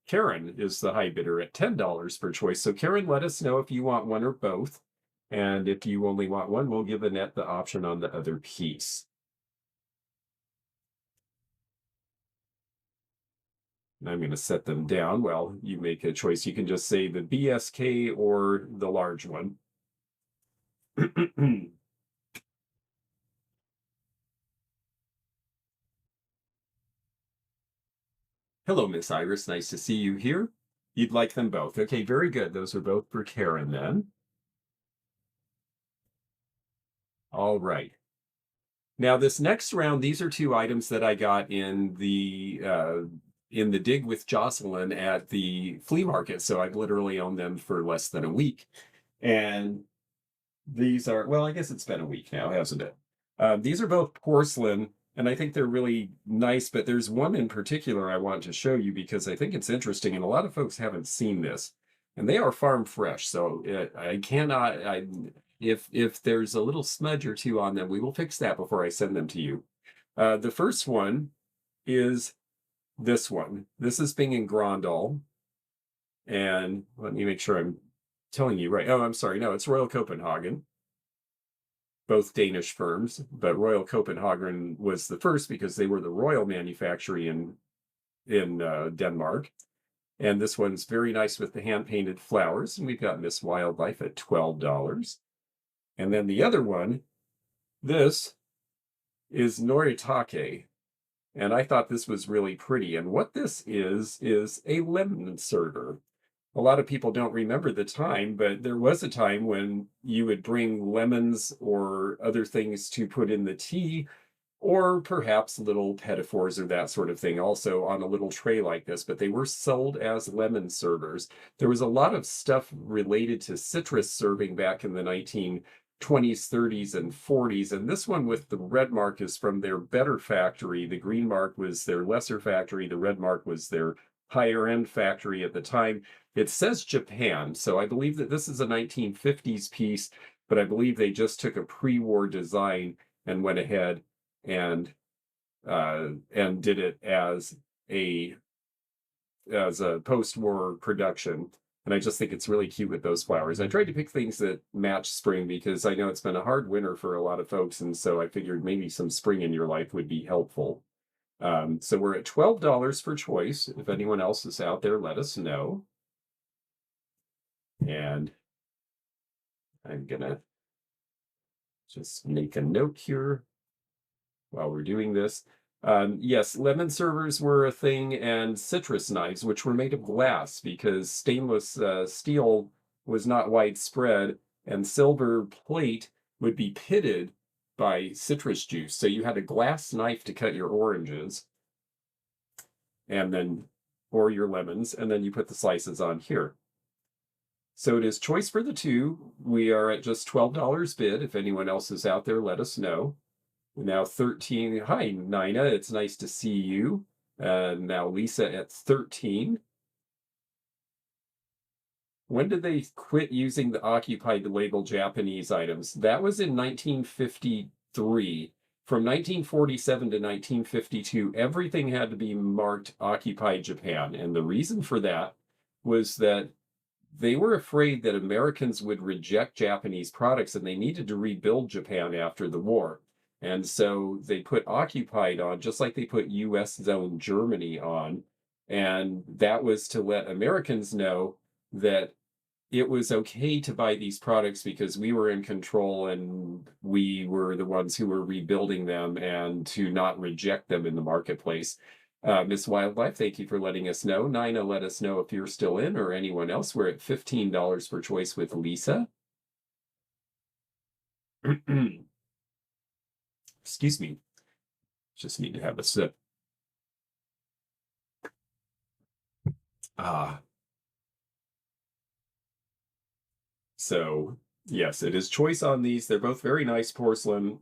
Karen is the high bidder at $10 per choice. So Karen, let us know if you want one or both. And if you only want one, we'll give Annette the option on the other piece. And I'm going to set them down. Well, you make a choice. You can just say the BSK or the large one. Hello, Miss Iris. Nice to see you here. You'd like them both. Okay, very good. Those are both for Karen then. All right. Now, this next round, these are 2 items that I got in the dig with Jocelyn at the flea market. So I've literally owned them for less than a week. And these are, well, I guess it's been a week now, hasn't it? These are both porcelain, and I think they're really nice, but there's one in particular I want to show you because I think it's interesting, and a lot of folks haven't seen this. and they are farm fresh. So I cannot. If there's a little smudge or two on them, we will fix that before I send them to you. The first one is this one. This is Bing and Grandal, and let me make sure I'm telling you right. Oh, I'm sorry. No, it's Royal Copenhagen. Both Danish firms, but Royal Copenhagen was the first because they were the royal manufacturer in Denmark. And this one's very nice with the hand-painted flowers. And we've got Miss Wildlife at $12. And then the other one, this is Noritake. And I thought this was really pretty. And what this is a lemon server. A lot of people don't remember the time, but there was a time when you would bring lemons or other things to put in the tea, or perhaps little pedophores or that sort of thing also on a little tray like this, but they were sold as lemon servers. There was a lot of stuff related to citrus serving back in the 1920s, 30s, and 40s, and this one with the red mark is from their better factory. The green mark was their lesser factory. The red mark was their higher end factory at the time. It says Japan, so I believe that this is a 1950s piece, but I believe they just took a pre-war design and went ahead and did it as a post-war production. And I just think it's really cute with those flowers. I tried to pick things that match spring because I know it's been a hard winter for a lot of folks, and so I figured maybe some spring in your life would be helpful. So we're at $12 for choice. If anyone else is out there, let us know. And I'm gonna just make a note here while we're doing this. Yes, lemon servers were a thing, and citrus knives, which were made of glass because stainless steel was not widespread, and silver plate would be pitted by citrus juice. So you had a glass knife to cut your oranges, and then, or your lemons, and then you put the slices on here. So it is choice for the two. We are at just $12 bid. If anyone else is out there, let us know. Now 13. Hi, Nina. It's nice to see you. Now Lisa at 13. When did they quit using the occupied to label Japanese items? That was in 1953. From 1947 to 1952, everything had to be marked occupied Japan. And the reason for that was that they were afraid that Americans would reject Japanese products and they needed to rebuild Japan after the war. And so they put occupied on, just like they put US zone Germany on. And that was to let Americans know that it was okay to buy these products because we were in control and we were the ones who were rebuilding them, and to not reject them in the marketplace. Miss Wildlife, thank you for letting us know. Nina, let us know if you're still in, or anyone else. We're at $15 for choice with Lisa. Excuse me. Just need to have a sip. So yes, it is choice on these. They're both very nice porcelain.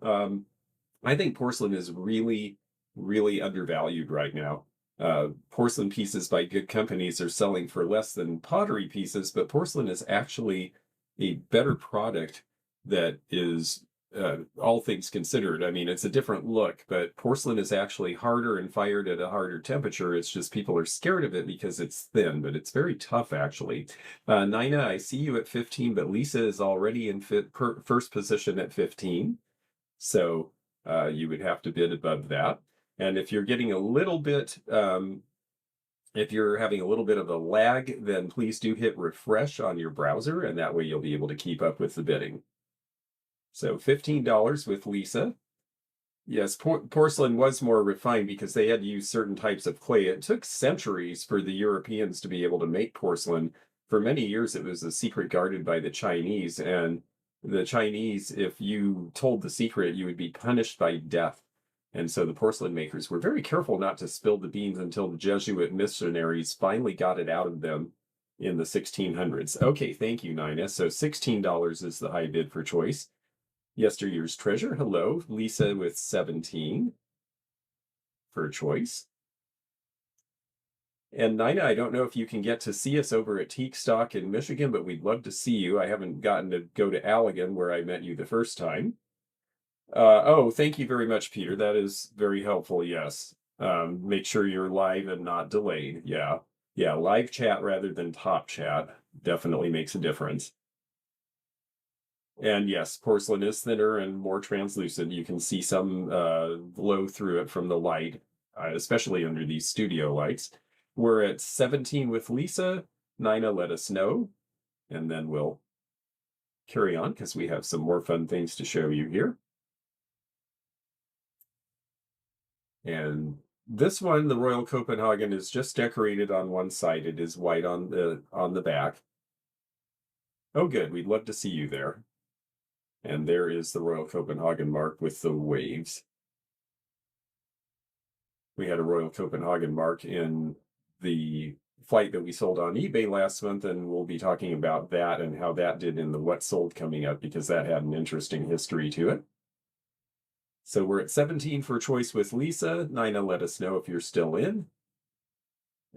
I think porcelain is really, really undervalued right now. Porcelain pieces by good companies are selling for less than pottery pieces, but porcelain is actually a better product that is, all things considered. I mean, it's a different look, but porcelain is actually harder and fired at a harder temperature. It's just people are scared of it because it's thin, but it's very tough, actually. Nina, I see you at 15, but Lisa is already in first position at 15. So you would have to bid above that. And if you're getting a little bit, if you're having a little bit of a lag, then please do hit refresh on your browser, and that way you'll be able to keep up with the bidding. So $15 with Lisa. Yes, porcelain was more refined because they had to use certain types of clay. It took centuries for the Europeans to be able to make porcelain. For many years, it was a secret guarded by the Chinese, and the Chinese, if you told the secret, you would be punished by death. And so the porcelain makers were very careful not to spill the beans until the Jesuit missionaries finally got it out of them in the 1600s. Okay, thank you, Nina. So $16 is the high bid for choice. Yesteryear's Treasure, hello. Lisa with 17 for choice. And Nina, I don't know if you can get to see us over at Teak Stock in Michigan, but we'd love to see you. I haven't gotten to go to Allegan where I met you the first time. Oh, thank you very much, Peter. That is very helpful. Yes. Make sure you're live and not delayed. Yeah. Yeah. Live chat rather than top chat definitely makes a difference. And yes, porcelain is thinner and more translucent. You can see some glow through it from the light, especially under these studio lights. We're at 17 with Lisa. Nina, let us know, and then we'll carry on because we have some more fun things to show you here. And this one, the Royal Copenhagen, is just decorated on one side. It is white on the back. Oh, good. We'd love to see you there. And there is the Royal Copenhagen mark with the waves. We had a Royal Copenhagen mark in the flight that we sold on eBay last month, and we'll be talking about that and how that did in the what sold coming up because that had an interesting history to it. So we're at 17 for choice with Lisa. Nina, let us know if you're still in.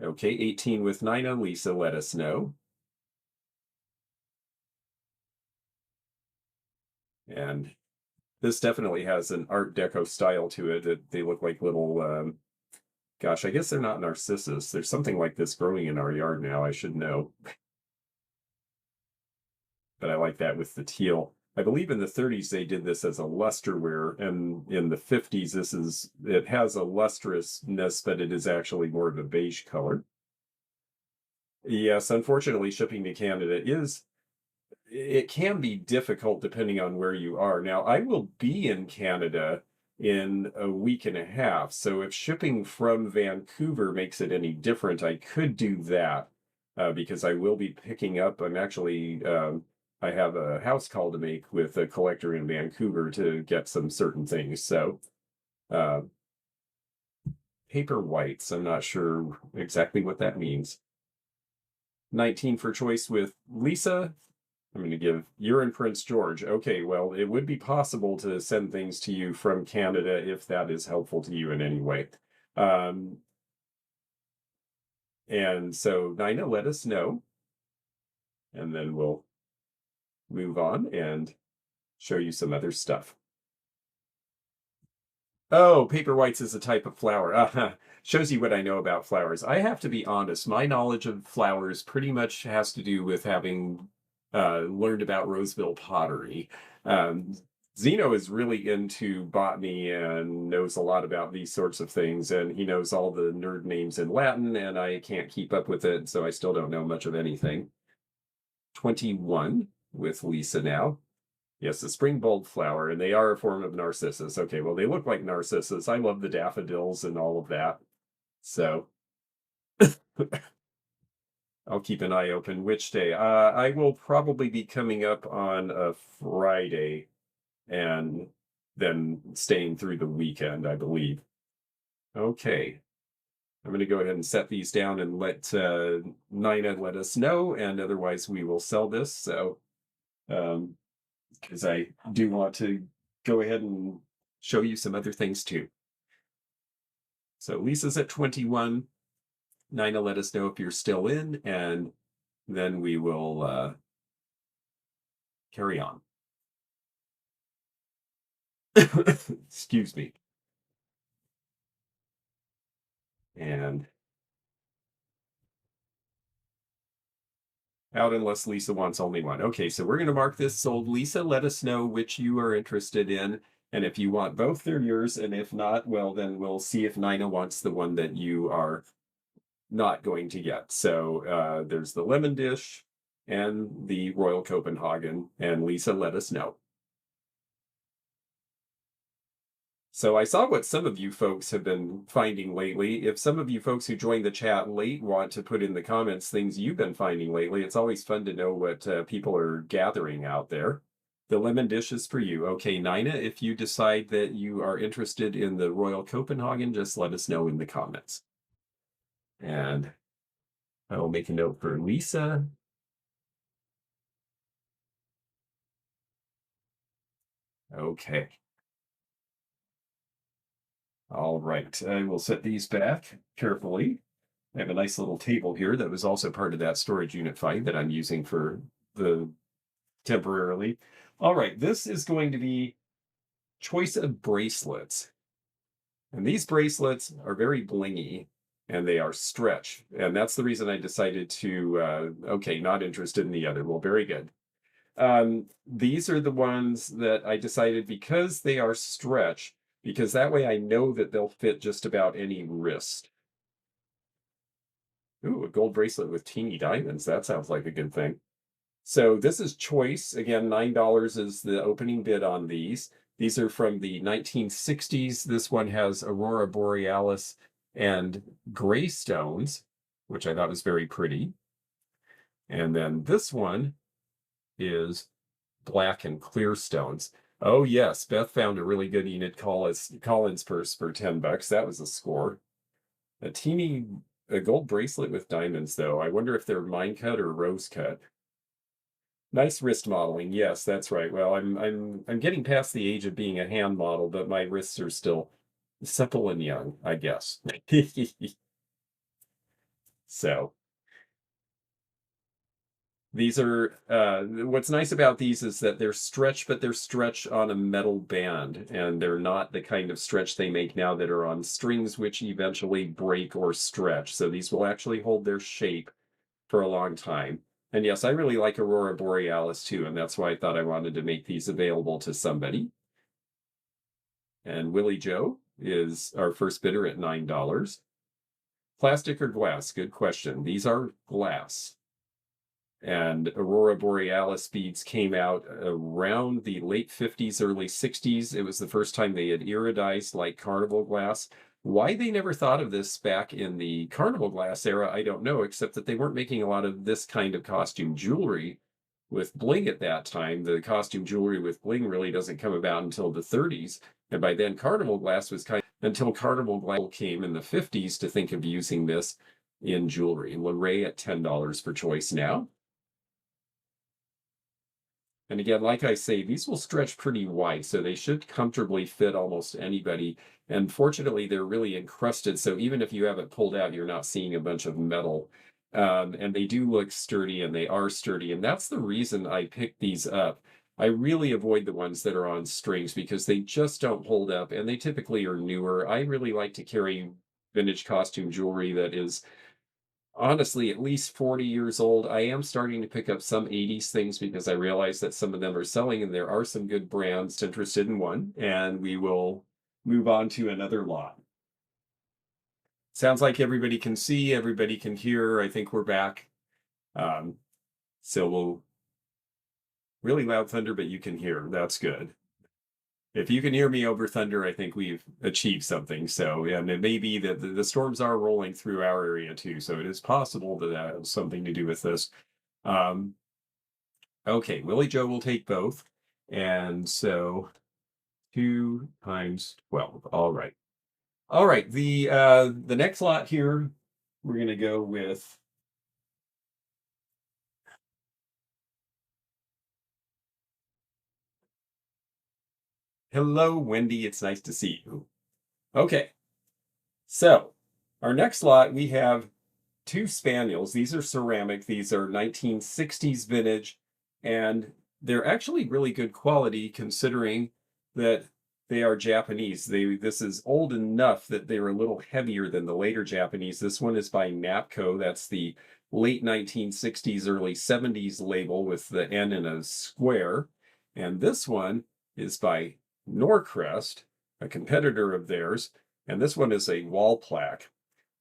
Okay, 18 with Nina. Lisa, let us know. And this definitely has an Art Deco style to it. They look like little, gosh, I guess they're not narcissus. There's something like this growing in our yard now. I should know. But I like that with the teal. I believe in the 30s they did this as a lusterware, and in the 50s it has a lustrousness, but it is actually more of a beige color. Yes, unfortunately, shipping to Canada it can be difficult depending on where you are. Now, I will be in Canada in a week and a half, so if shipping from Vancouver makes it any different, I could do that because I will be picking up. I have a house call to make with a collector in Vancouver to get some certain things. So, uh, paper whites, I'm not sure exactly what that means. 19 for choice with Lisa. I'm going to give you're in Prince George. Okay, well, it would be possible to send things to you from Canada if that is helpful to you in any way. Um, and so, Nina, let us know, and then we'll move on and show you some other stuff. Oh, paper whites is a type of flower. Shows you what I know about flowers. I have to be honest, my knowledge of flowers pretty much has to do with having learned about Roseville pottery. Um, Zeno is really into botany and knows a lot about these sorts of things, and he knows all the nerd names in Latin, and I can't keep up with it, so I still don't know much of anything. 21 with Lisa now. Yes, the spring bulb flower, and they are a form of narcissus. Okay, well, they look like narcissus. I love the daffodils and all of that. So I'll keep an eye open. Which day? I will probably be coming up on a Friday and then staying through the weekend, I believe. Okay. I'm going to go ahead and set these down and let Nina let us know, and otherwise we will sell this. So, because I do want to go ahead and show you some other things too. So Lisa's at 21. Nina, let us know if you're still in, and then we will carry on. Excuse me. And out unless Lisa wants only one. Okay, so we're going to mark this sold. Lisa, let us know which you are interested in. And if you want both, they're yours. And if not, well, then we'll see if Nina wants the one that you are not going to get. So there's the lemon dish and the Royal Copenhagen. And Lisa, let us know. So I saw what some of you folks have been finding lately. If some of you folks who joined the chat late want to put in the comments things you've been finding lately, it's always fun to know what people are gathering out there. The lemon dish is for you. Okay, Nina, if you decide that you are interested in the Royal Copenhagen, just let us know in the comments. And I will make a note for Lisa. Okay. All right, I will set these back carefully. I have a nice little table here that was also part of that storage unit fight that I'm using for the temporarily. All right, this is going to be choice of bracelets. And these bracelets are very blingy and they are stretch. And that's the reason I decided to, okay, not interested in the other. Well, very good. These are the ones that I decided because they are stretch, because that way I know that they'll fit just about any wrist. Ooh, a gold bracelet with teeny diamonds. That sounds like a good thing. So this is choice. Again, $9 is the opening bid on these. These are from the 1960s. This one has Aurora Borealis and gray stones, which I thought was very pretty. And then this one is black and clear stones. Oh yes, Beth found a really good Enid Collins purse for $10. That was a score. A gold bracelet with diamonds, though. I wonder if they're mine cut or rose cut. Nice wrist modeling. Yes, that's right. Well, I'm getting past the age of being a hand model, but my wrists are still supple and young, I guess. So these are what's nice about these is that they're stretch, but they're stretch on a metal band, and they're not the kind of stretch they make now that are on strings, which eventually break or stretch. So these will actually hold their shape for a long time. And yes, I really like Aurora Borealis too, and that's why I thought I wanted to make these available to somebody. And Willie Joe is our first bidder at $9. Plastic or glass? Good question. These are glass. And Aurora Borealis beads came out around the late 50s, early 60s. It was the first time they had iridized like carnival glass. Why they never thought of this back in the carnival glass era, I don't know, except that they weren't making a lot of this kind of costume jewelry with bling at that time. The costume jewelry with bling really doesn't come about until the 30s. And by then, carnival glass was kind of until carnival glass came in the 50s to think of using this in jewelry. Leray at $10 for choice now. And again, like I say, these will stretch pretty wide, so they should comfortably fit almost anybody. And fortunately, they're really encrusted, so even if you have it pulled out, you're not seeing a bunch of metal. And they do look sturdy, and they are sturdy. And that's the reason I picked these up. I really avoid the ones that are on strings because they just don't hold up, and they typically are newer. I really like to carry vintage costume jewelry that is honestly at least 40 years old. I am starting to pick up some 80s things because I realize that some of them are selling and there are some good brands interested in one, and we will move on to another lot. Sounds like everybody can see, everybody can hear. I think we're back. Um, so we'll really loud thunder, but you can hear. That's good. If you can hear me over thunder, I think we've achieved something. So, and it may be that the storms are rolling through our area too. So it is possible that that has something to do with this. Um, okay, Willie Joe will take both. And so 2 times 12. All right. All right. The next lot here, we're gonna go with hello, Wendy. It's nice to see you. Okay. So our next lot, we have 2 spaniels. These are ceramic. These are 1960s vintage, and they're actually really good quality considering that they are Japanese. This is old enough that they're a little heavier than the later Japanese. This one is by Napco. That's the late 1960s, early 70s label with the N in a square. And this one is by Norcrest, a competitor of theirs. And this one is a wall plaque.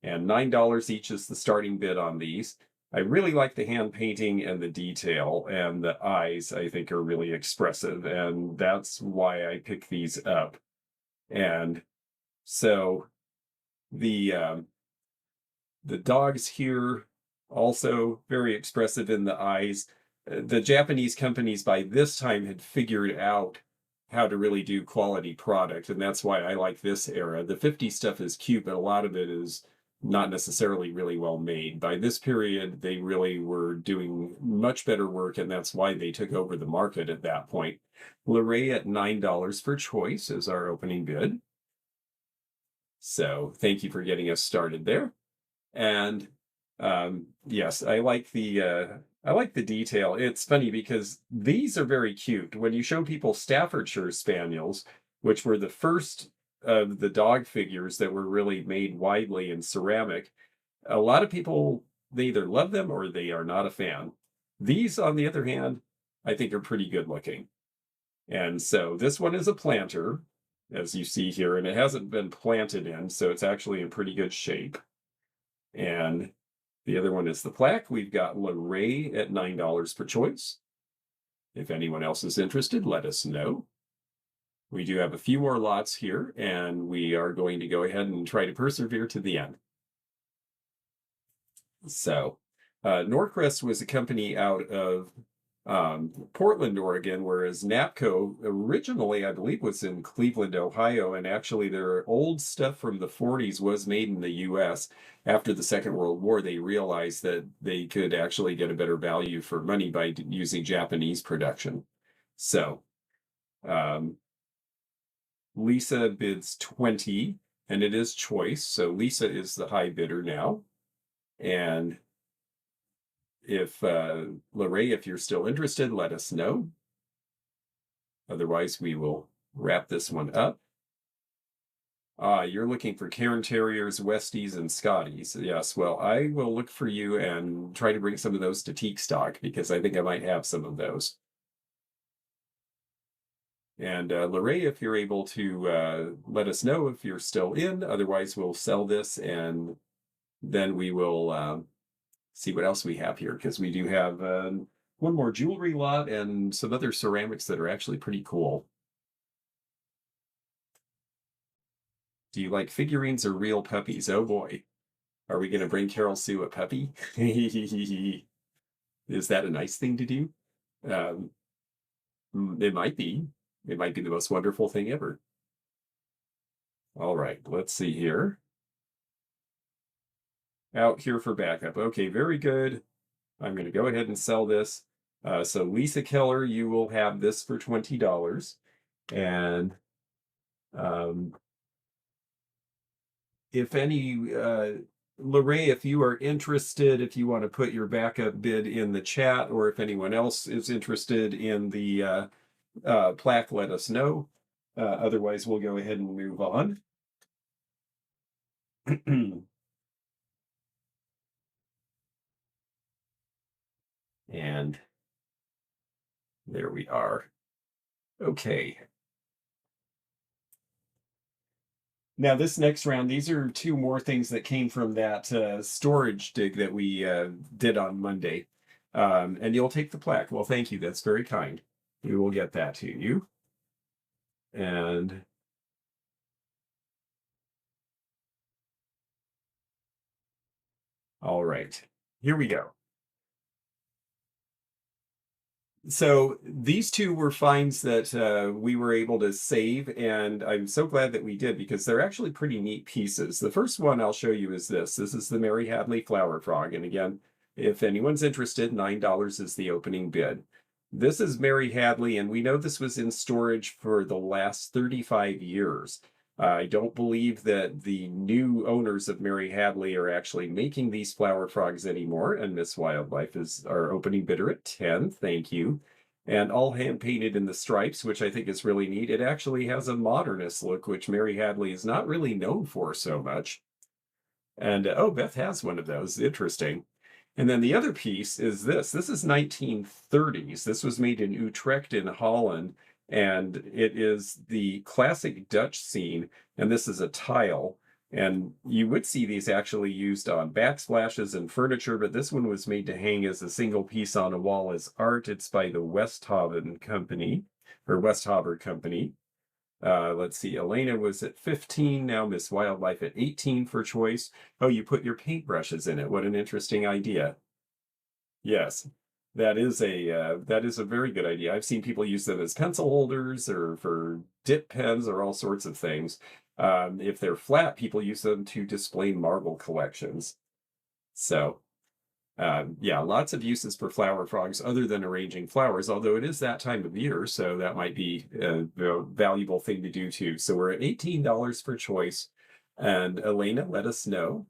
And $9 each is the starting bid on these. I really like the hand painting and the detail, and the eyes I think are really expressive, and that's why I picked these up. And so the dogs here also very expressive in the eyes. The Japanese companies by this time had figured out how to really do quality product, and that's why I like this era. The 50 stuff is cute, but a lot of it is not necessarily really well made. By this period, they really were doing much better work, and that's why they took over the market at that point. Leray at $9 for choice is our opening bid. So thank you for getting us started there. And yes, I like the detail. It's funny because these are very cute. When you show people Staffordshire Spaniels, which were the first of the dog figures that were really made widely in ceramic, a lot of people, they either love them or they are not a fan. These, on the other hand, I think are pretty good looking. And so this one is a planter, as you see here, and it hasn't been planted in, so it's actually in pretty good shape. And the other one is the plaque. We've got Lorray at $9 per choice. If anyone else is interested, let us know. We do have a few more lots here, and we are going to go ahead and try to persevere to the end. So, Norcrest was a company out of Portland, Oregon, whereas Napco originally, I believe, was in Cleveland, Ohio, and actually their old stuff from the 40s was made in the US. After the Second World War, they realized that they could actually get a better value for money by using Japanese production. So, Lisa bids 20, and it is choice, so Lisa is the high bidder now. And if Lorray, if you're still interested, let us know. Otherwise, we will wrap this one up. You're looking for Cairn Terriers, Westies, and Scotties. Yes, well, I will look for you and try to bring some of those to Teak Stock because I think I might have some of those. And Lorray, if you're able to let us know if you're still in. Otherwise, we'll sell this and then we will see what else we have here because we do have one more jewelry lot and some other ceramics that are actually pretty cool. Do you like figurines or real puppies? Oh boy. Are we going to bring Carol Sue a puppy? Is that a nice thing to do? Um, it might be. It might be the most wonderful thing ever. All right, let's see here. Out here for backup. Okay, very good. I'm going to go ahead and sell this. So Lisa Keller, you will have this for $20. And if any, Lorray, if you are interested, if you want to put your backup bid in the chat, or if anyone else is interested in the plaque, let us know. Otherwise, we'll go ahead and move on. And there we are. Okay. Now, this next round, these are two more things that came from that storage dig that we did on Monday. And you'll take the plaque. Well, thank you. That's very kind. We will get that to you. And all right, here we go. So these two were finds that we were able to save, and I'm so glad that we did because they're actually pretty neat pieces. The first one I'll show you is this. This is the Mary Hadley flower frog, and again, if anyone's interested, $9 is the opening bid. This is Mary Hadley, and we know this was in storage for the last 35 years. I don't believe that the new owners of Mary Hadley are actually making these flower frogs anymore, and Miss Wildlife is our opening bidder at 10. Thank you. And all hand painted in the stripes, which I think is really neat. It actually has a modernist look, which Mary Hadley is not really known for so much. And oh, Beth has one of those. Interesting. And then the other piece is this. This is 1930s. This was made in Utrecht in Holland, and it is the classic Dutch scene. And this is a tile. And you would see these actually used on backsplashes and furniture, but this one was made to hang as a single piece on a wall as art. It's by the Westhaven Company, or Westhaver Company. Let's see, Elena was at 15, now Miss Wildlife at 18 for choice. Oh, you put your paintbrushes in it. What an interesting idea. Yes, that is a very good idea. I've seen people use them as pencil holders or for dip pens or all sorts of things. If they're flat, people use them to display marble collections. So yeah, lots of uses for flower frogs other than arranging flowers, although it is that time of year, so that might be a valuable thing to do too. So we're at $18 for choice. And Elena, let us know.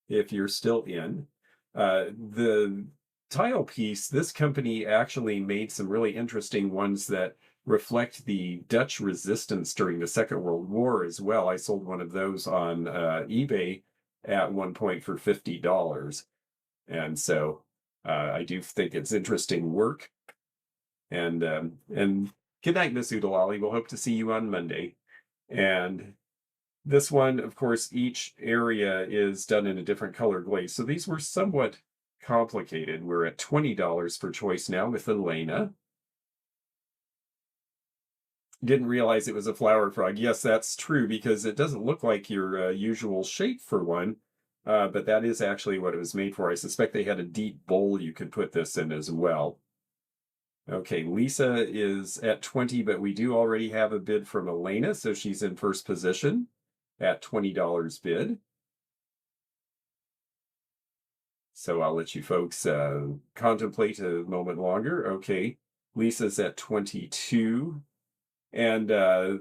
if you're still in. The tile piece, this company actually made some really interesting ones that reflect the Dutch resistance during the Second World War as well. I sold one of those on eBay at one point for $50. And so I do think it's interesting work. And good night, Miss Oodalali. We'll hope to see you on Monday. And this one, of course, each area is done in a different color glaze. So these were somewhat complicated. We're at $20 for choice now with Elena. Didn't realize it was a flower frog. Yes, that's true because it doesn't look like your usual shape for one, but that is actually what it was made for. I suspect they had a deep bowl you could put this in as well. Okay, Lisa is at 20, but we do already have a bid from Elena, so she's in first position at $20 bid. So I'll let you folks contemplate a moment longer. Okay, Lisa's at 22. And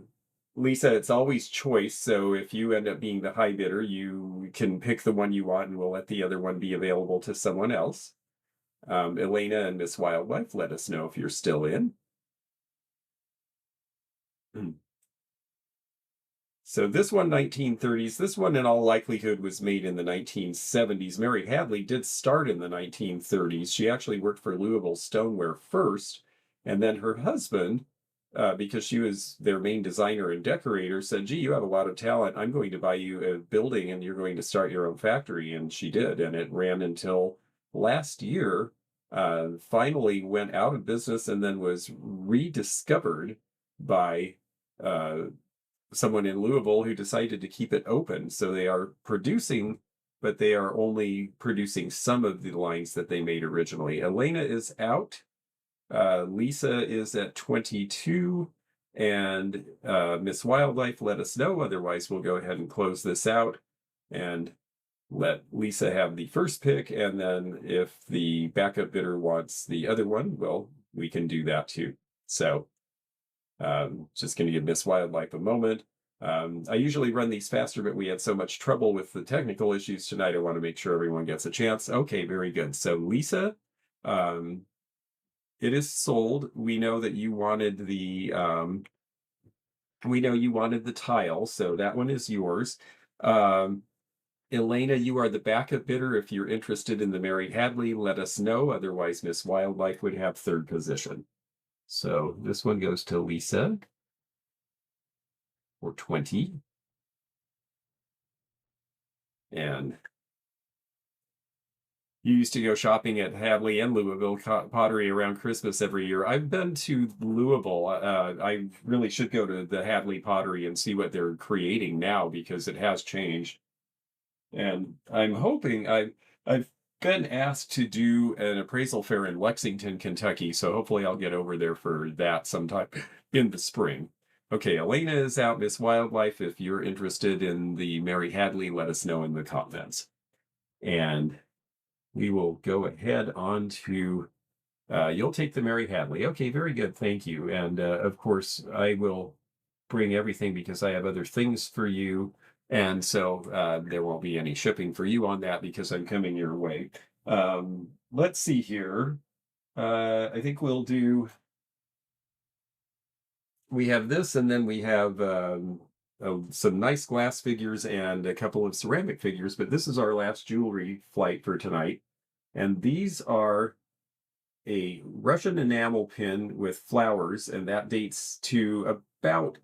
Lisa, it's always choice. So if you end up being the high bidder, you can pick the one you want and we'll let the other one be available to someone else. Elena and Miss Wildlife, let us know if you're still in. So this one, 1930s, this one in all likelihood was made in the 1970s. Mary Hadley did start in the 1930s. She actually worked for Louisville Stoneware first, and then her husband, because she was their main designer and decorator, said, gee, you have a lot of talent. I'm going to buy you a building and you're going to start your own factory. And she did, and it ran until last year, finally went out of business and then was rediscovered by someone in Louisville who decided to keep it open. So they are producing, but they are only producing some of the lines that they made originally. Elena is out. Lisa is at 22. And Miss Wildlife, let us know. Otherwise, we'll go ahead and close this out and let Lisa have the first pick. And then if the backup bidder wants the other one, well, we can do that too. So just going to give Miss Wildlife a moment. I usually run these faster, but we had so much trouble with the technical issues tonight. I want to make sure everyone gets a chance. Okay, very good. So Lisa, it is sold. We know that you wanted the tile, so that one is yours. Elena, you are the backup bidder. If you're interested in the Mary Hadley, let us know. Otherwise, Miss Wildlife would have third position. So this one goes to Lisa for 20. And you used to go shopping at Hadley and Louisville Pottery around Christmas every year. I've been to Louisville. I really should go to the Hadley Pottery and see what they're creating now because it has changed. And I'm hoping I've been asked to do an appraisal fair in Lexington, Kentucky, so hopefully I'll get over there for that sometime in the spring. Okay, Elena is out, Miss Wildlife. If you're interested in the Mary Hadley, let us know in the comments. And we will go ahead on to, you'll take the Mary Hadley. Okay, very good, thank you. And of course, I will bring everything because I have other things for you. And so there won't be any shipping for you on that because I'm coming your way. Let's see here. I think we'll do, we have this and then we have some nice glass figures and a couple of ceramic figures, but this is our last jewelry flight for tonight. And these are a Russian enamel pin with flowers, and that dates to about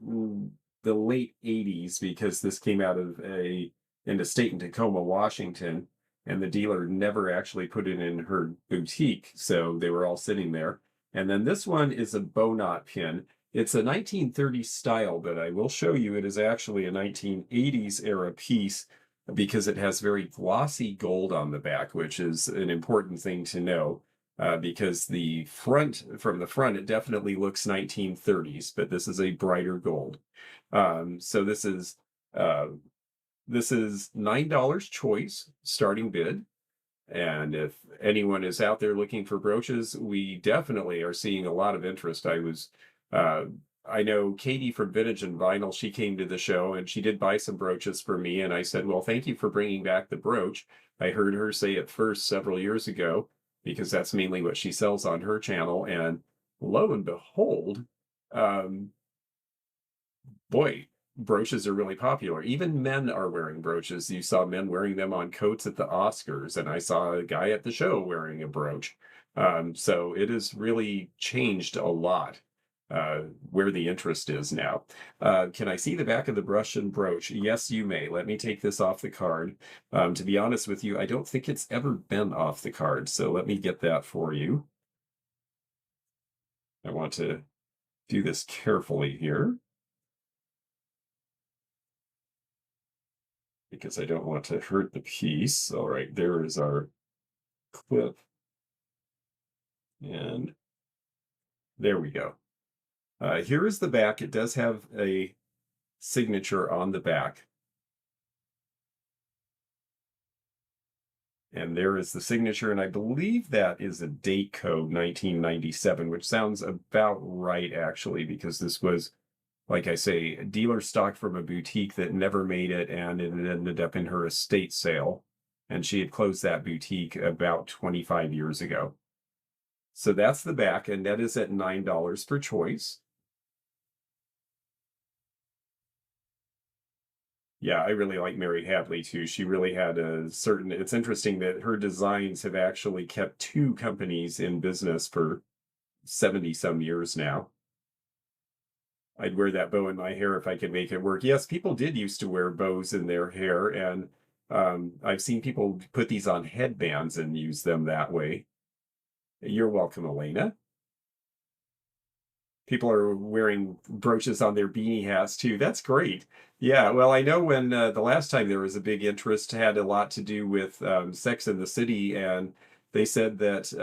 the late 80s because this came out of an estate in Tacoma, Washington, and the dealer never actually put it in her boutique, so they were all sitting there. And then this one is a bow knot pin. It's a 1930s style, but I will show you it is actually a 1980s era piece because it has very glossy gold on the back, which is an important thing to know. Because from the front, it definitely looks 1930s, but this is a brighter gold. So this is $9 choice starting bid. And if anyone is out there looking for brooches, we definitely are seeing a lot of interest. I was I know Katie from Vintage and Vinyl, she came to the show and she did buy some brooches for me. And I said, well, thank you for bringing back the brooch. I heard her say it first several years ago because that's mainly what she sells on her channel. And lo and behold, um, boy, brooches are really popular. Even men are wearing brooches. You saw men wearing them on coats at the Oscars, and I saw a guy at the show wearing a brooch. So it has really changed a lot where the interest is now. Can I see the back of the brush and brooch? Yes, you may. Let me take this off the card. To be honest with you, I don't think it's ever been off the card, so let me get that for you. I want to do this carefully here, because I don't want to hurt the piece. All right, there is our clip. And there we go. Here is the back. It does have a signature on the back. And there is the signature, and I believe that is a date code 1997, which sounds about right, actually, because this was, like I say, dealer stock from a boutique that never made it, and it ended up in her estate sale. And she had closed that boutique about 25 years ago. So that's the back, and that is at $9 per choice. Yeah, I really like Mary Hadley too. She really had a certain, it's interesting that her designs have actually kept two companies in business for 70 some years now. I'd wear that bow in my hair if I could make it work. Yes, people did used to wear bows in their hair, and I've seen people put these on headbands and use them that way. You're welcome, Elena. People are wearing brooches on their beanie hats too. That's great. Yeah, well, I know when the last time there was a big interest had a lot to do with Sex in the City, and they said that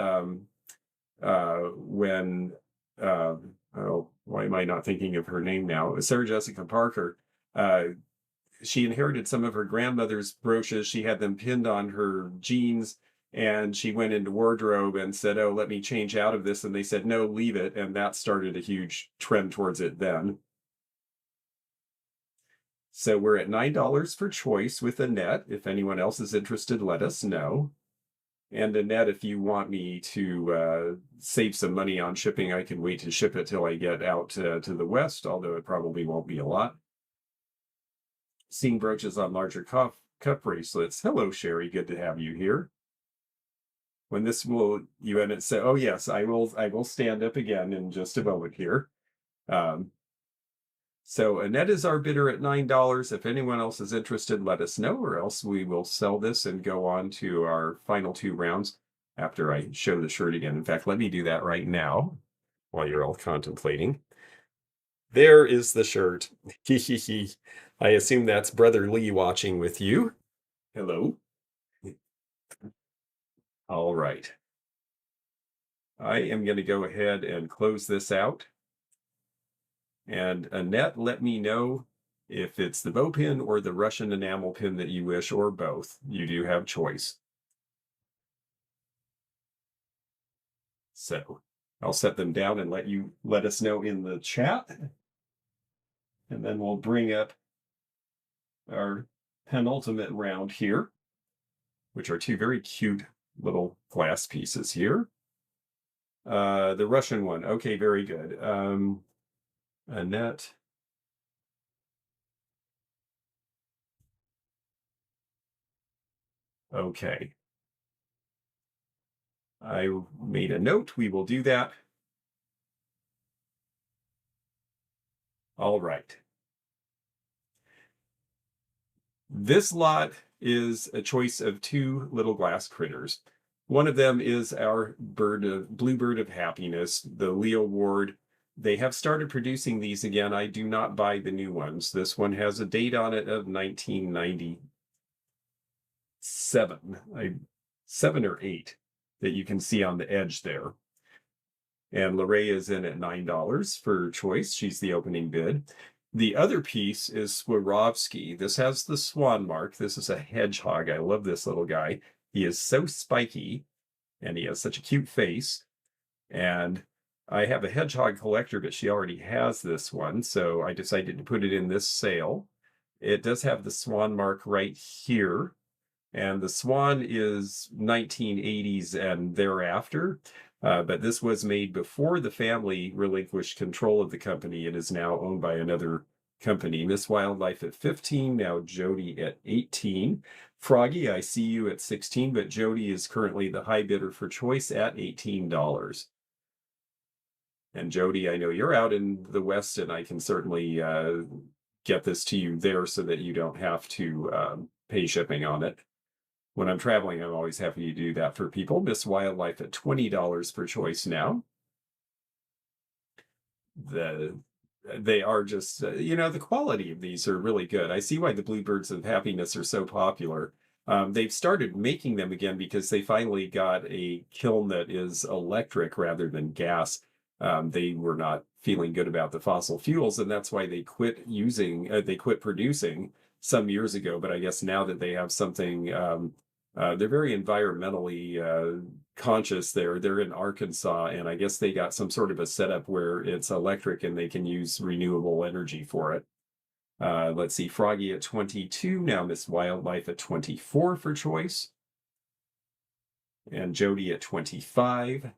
when oh, why am I not thinking of her name now? Sarah Jessica Parker. Uh, she inherited some of her grandmother's brooches. She had them pinned on her jeans, and she went into wardrobe and said, oh, let me change out of this. And they said, no, leave it. And that started a huge trend towards it then. So we're at $9 for choice with Annette. If anyone else is interested, let us know. And Annette, if you want me to save some money on shipping, I can wait to ship it till I get out to the West, although it probably won't be a lot. Seeing brooches on larger cup bracelets. Hello, Sherry. Good to have you here. When this will you end it say, oh yes, I will stand up again in just a moment here. So Annette is our bidder at $9. If anyone else is interested, let us know, or else we will sell this and go on to our final two rounds after I show the shirt again. In fact, let me do that right now while you're all contemplating. There is the shirt. I assume that's Brother Lee watching with you. Hello. All right. I am going to go ahead and close this out. And Annette, let me know if it's the bow pin or the Russian enamel pin that you wish, or both. You do have choice. So I'll set them down and let us know in the chat. And then we'll bring up our penultimate round here, which are two very cute little glass pieces here. The Russian one. Okay, very good. Annette. Okay. I made a note. We will do that. All right. This lot is a choice of two little glass critters. One of them is our bluebird of happiness, the Leo Ward. They have started producing these again. I do not buy the new ones. This one has a date on it of 1997, 7 or 8 that you can see on the edge there. And Lorraine is in at $9 for choice. She's the opening bid. The other piece is Swarovski. This has the swan mark. This is a hedgehog. I love this little guy. He is so spiky, and he has such a cute face. And I have a hedgehog collector, but she already has this one, so I decided to put it in this sale. It does have the swan mark right here, and the swan is 1980s and thereafter. But this was made before the family relinquished control of the company. It is now owned by another company. Miss Wildlife at 15, now Jody at 18. Froggy, I see you at 16, but Jody is currently the high bidder for choice at $18. And Jody, I know you're out in the West, and I can certainly get this to you there so that you don't have to pay shipping on it. When I'm traveling, I'm always happy to do that for people. Miss Wildlife at $20 per choice now. The They are just, the quality of these are really good. I see why the Bluebirds of Happiness are so popular. They've started making them again because they finally got a kiln that is electric rather than gas. They were not feeling good about the fossil fuels, and that's why they quit producing some years ago. But I guess now that they have something, they're very environmentally conscious there. They're in Arkansas, and I guess they got some sort of a setup where it's electric and they can use renewable energy for it. Let's see, Froggy at 22, now Miss Wildlife at 24 for choice, and Jody at 25.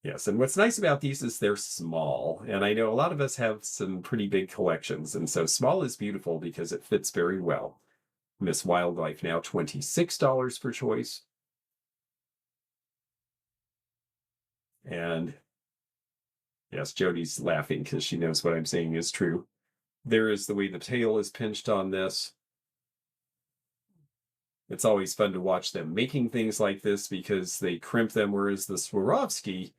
Yes, and what's nice about these is they're small, and I know a lot of us have some pretty big collections, and so small is beautiful because it fits very well. Miss Wildlife now $26 for choice. And yes, Jody's laughing because she knows what I'm saying is true. There is the way the tail is pinched on this. It's always fun to watch them making things like this because they crimp them, whereas the Swarovski,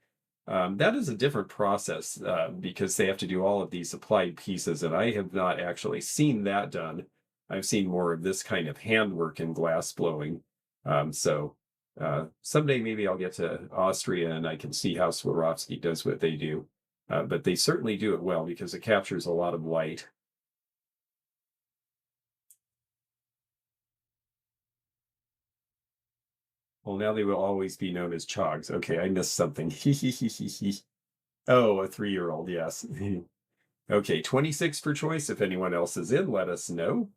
that is a different process because they have to do all of these applied pieces, and I have not actually seen that done. I've seen more of this kind of handwork in glass blowing. So someday maybe I'll get to Austria and I can see how Swarovski does what they do. But they certainly do it well because it captures a lot of light. Well, now they will always be known as Chogs. Okay, I missed something. Oh, a 3-year-old, yes. Okay, 26 for choice. If anyone else is in, let us know.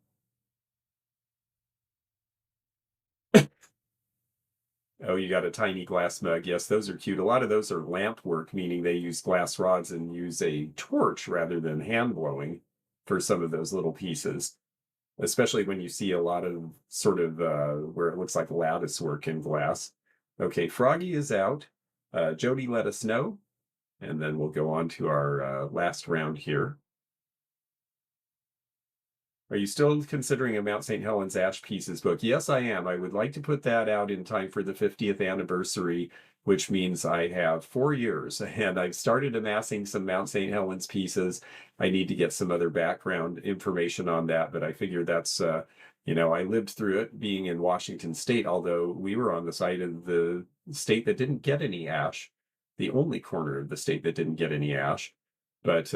Oh, you got a tiny glass mug. Yes, those are cute. A lot of those are lamp work, meaning they use glass rods and use a torch rather than hand blowing for some of those little pieces, especially when you see a lot of sort of where it looks like lattice work in glass. Okay, Froggy is out. Jody, let us know, and then we'll go on to our last round here. Are you still considering a Mount St. Helens Ash Pieces book? Yes, I am. I would like to put that out in time for the 50th anniversary, which means I have 4 years, and I've started amassing some Mount St. Helens pieces. I need to get some other background information on that, but I figure that's, I lived through it being in Washington State, although we were on the side of the state that didn't get any ash, the only corner of the state that didn't get any ash. But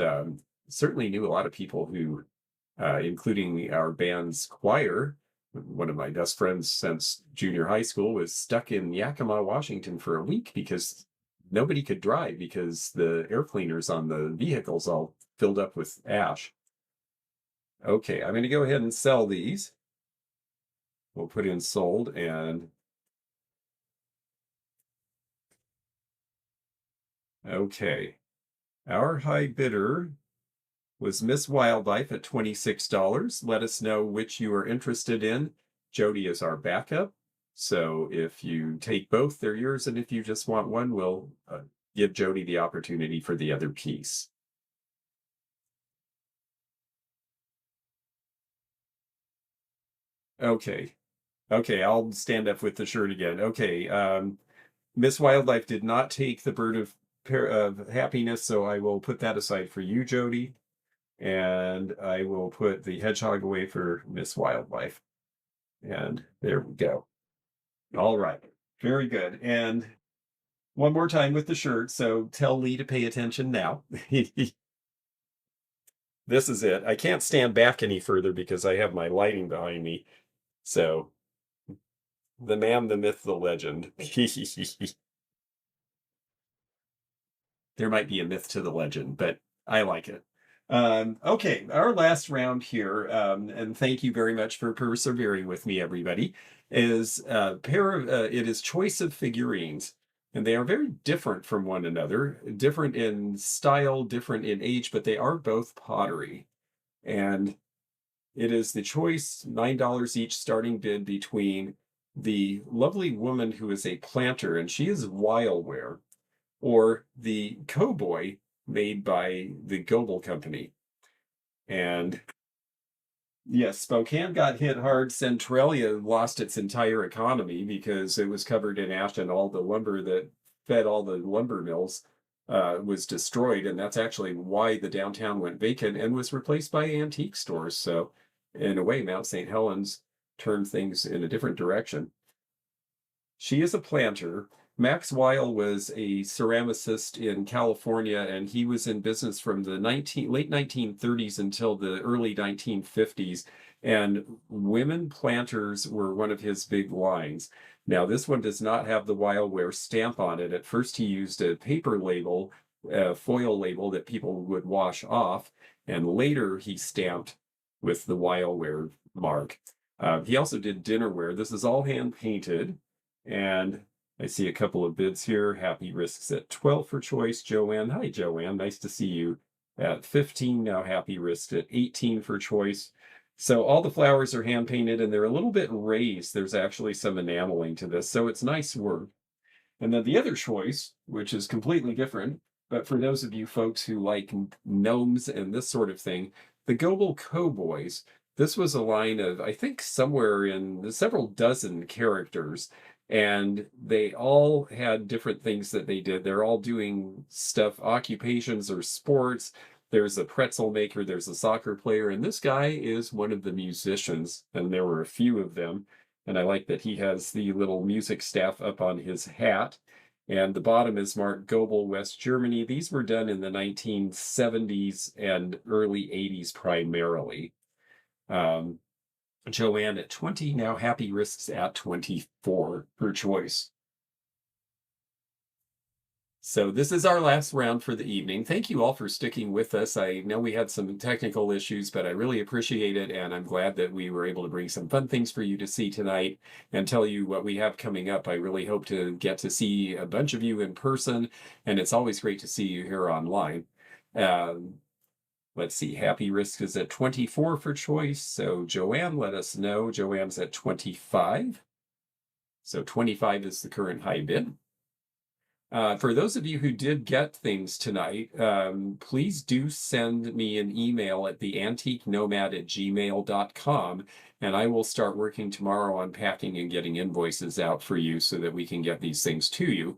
certainly knew a lot of people who including our band's choir. One of my best friends since junior high school was stuck in Yakima, Washington for a week because nobody could drive because the air cleaners on the vehicles all filled up with ash. Okay, I'm going to go ahead and sell these. We'll put in sold and okay. Our high bidder was Miss Wildlife at $26. Let us know which you are interested in. Jody is our backup. So if you take both, they're yours. And if you just want one, we'll give Jody the opportunity for the other piece. Okay. Okay, I'll stand up with the shirt again. Okay. Miss Wildlife did not take the bird of happiness, so I will put that aside for you, Jody. And I will put the hedgehog away for Miss Wildlife. And there we go. All right. Very good. And one more time with the shirt. So tell Lee to pay attention now. This is it. I can't stand back any further because I have my lighting behind me. So the man, the myth, the legend. there might be a myth to the legend, but I like it. Okay, our last round here, and thank you very much for persevering with me, everybody, is it is choice of figurines. And they are very different from one another, different in style, different in age, but they are both pottery. And it is the choice, $9 each starting bid between the lovely woman who is a planter, and she is Wileware, or the cowboy made by the Goebel Company. And yes, Spokane got hit hard. Centralia lost its entire economy because it was covered in ash and all the lumber that fed all the lumber mills was destroyed. And that's actually why the downtown went vacant and was replaced by antique stores. So, in a way, Mount St. Helens turned things in a different direction. She is a planter. Max Weil was a ceramicist in California, and he was in business from the late 1930s until the early 1950s. And women planters were one of his big lines. Now, this one does not have the Weilware stamp on it. At first, he used a paper label, a foil label that people would wash off, and later he stamped with the Weilware mark. He also did dinnerware. This is all hand painted. And I see a couple of bids here. Happy Risks at 12 for choice. Joanne. Hi, Joanne. Nice to see you at 15. Now Happy Risks at 18 for choice. So all the flowers are hand painted and they're a little bit raised. There's actually some enameling to this. So it's nice work. And then the other choice, which is completely different, but for those of you folks who like gnomes and this sort of thing, the Goebel Cowboys. This was a line of, I think, somewhere in several dozen characters, and they all had different things that they did. They're all doing stuff, occupations or sports. There's a pretzel maker, there's a soccer player, and this guy is one of the musicians, and there were a few of them. And I like that he has the little music staff up on his hat. And the bottom is marked Goebel, West Germany. These were done in the 1970s and early 80s primarily. Joanne at 20, now Happy Risks at 24 per choice. So this is our last round for the evening. Thank you all for sticking with us. I know we had some technical issues, but I really appreciate it, and I'm glad that we were able to bring some fun things for you to see tonight and tell you what we have coming up. I really hope to get to see a bunch of you in person, and it's always great to see you here online. Let's see, Happy Risk is at 24 for choice. So Joanne, let us know. Joanne's at 25. So 25 is the current high bid. For those of you who did get things tonight, please do send me an email at theantiquenomad@gmail.com, and I will start working tomorrow on packing and getting invoices out for you so that we can get these things to you.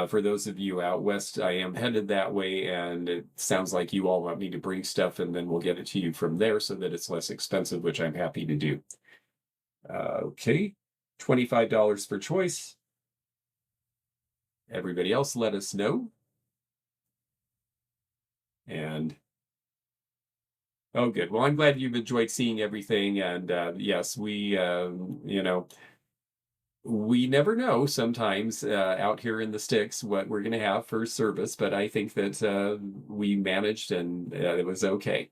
For those of you out west, I am headed that way, and it sounds like you all want me to bring stuff, and then we'll get it to you from there so that it's less expensive, which I'm happy to do. Okay, $25 for choice. Everybody else, let us know. And oh, good. Well, I'm glad you've enjoyed seeing everything. And yes, we never know sometimes out here in the sticks what we're going to have for service, but I think that we managed and it was okay.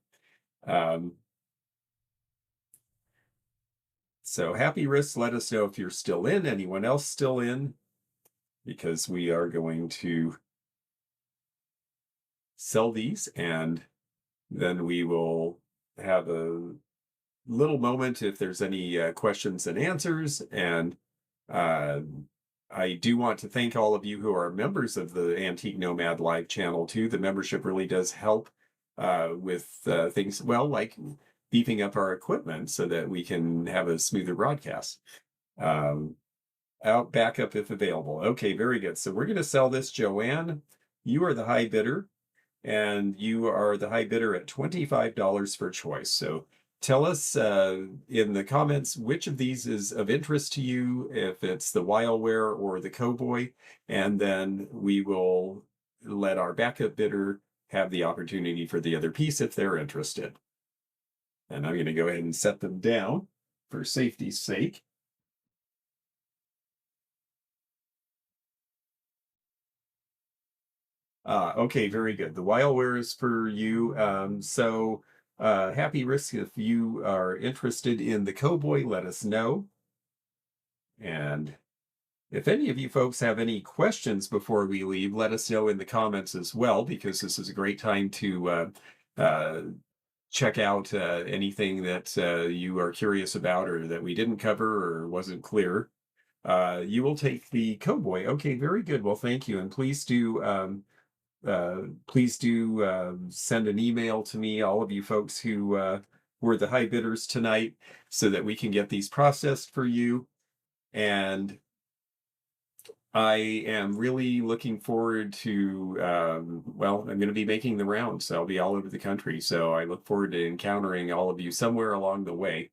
So Happy Risks, let us know if you're still in. Anyone else still in? Because we are going to sell these and then we will have a little moment if there's any questions and answers. And I do want to thank all of you who are members of the Antique Nomad Live channel too. The membership really does help with things, well, like beefing up our equipment so that we can have a smoother broadcast. Out backup if available. Okay, very good. So we're going to sell this. Joanne, you are the high bidder, and you are the high bidder at $25 for choice. So tell us in the comments which of these is of interest to you, if it's the Weilware or the Cowboy, and then we will let our backup bidder have the opportunity for the other piece if they're interested. And I'm going to go ahead and set them down for safety's sake. Okay, very good. The Wildware is for you. Happy Risk, if you are interested in the Cowboy, let us know. And if any of you folks have any questions before we leave, let us know in the comments as well, because this is a great time to uh, check out anything that you are curious about or that we didn't cover or wasn't clear. You will take the Cowboy. Okay, very good. Well, thank you. And please do send an email to me, all of you folks who were the high bidders tonight, so that we can get these processed for you. And I am really looking forward to, well, I'm going to be making the rounds. So I'll be all over the country. So I look forward to encountering all of you somewhere along the way.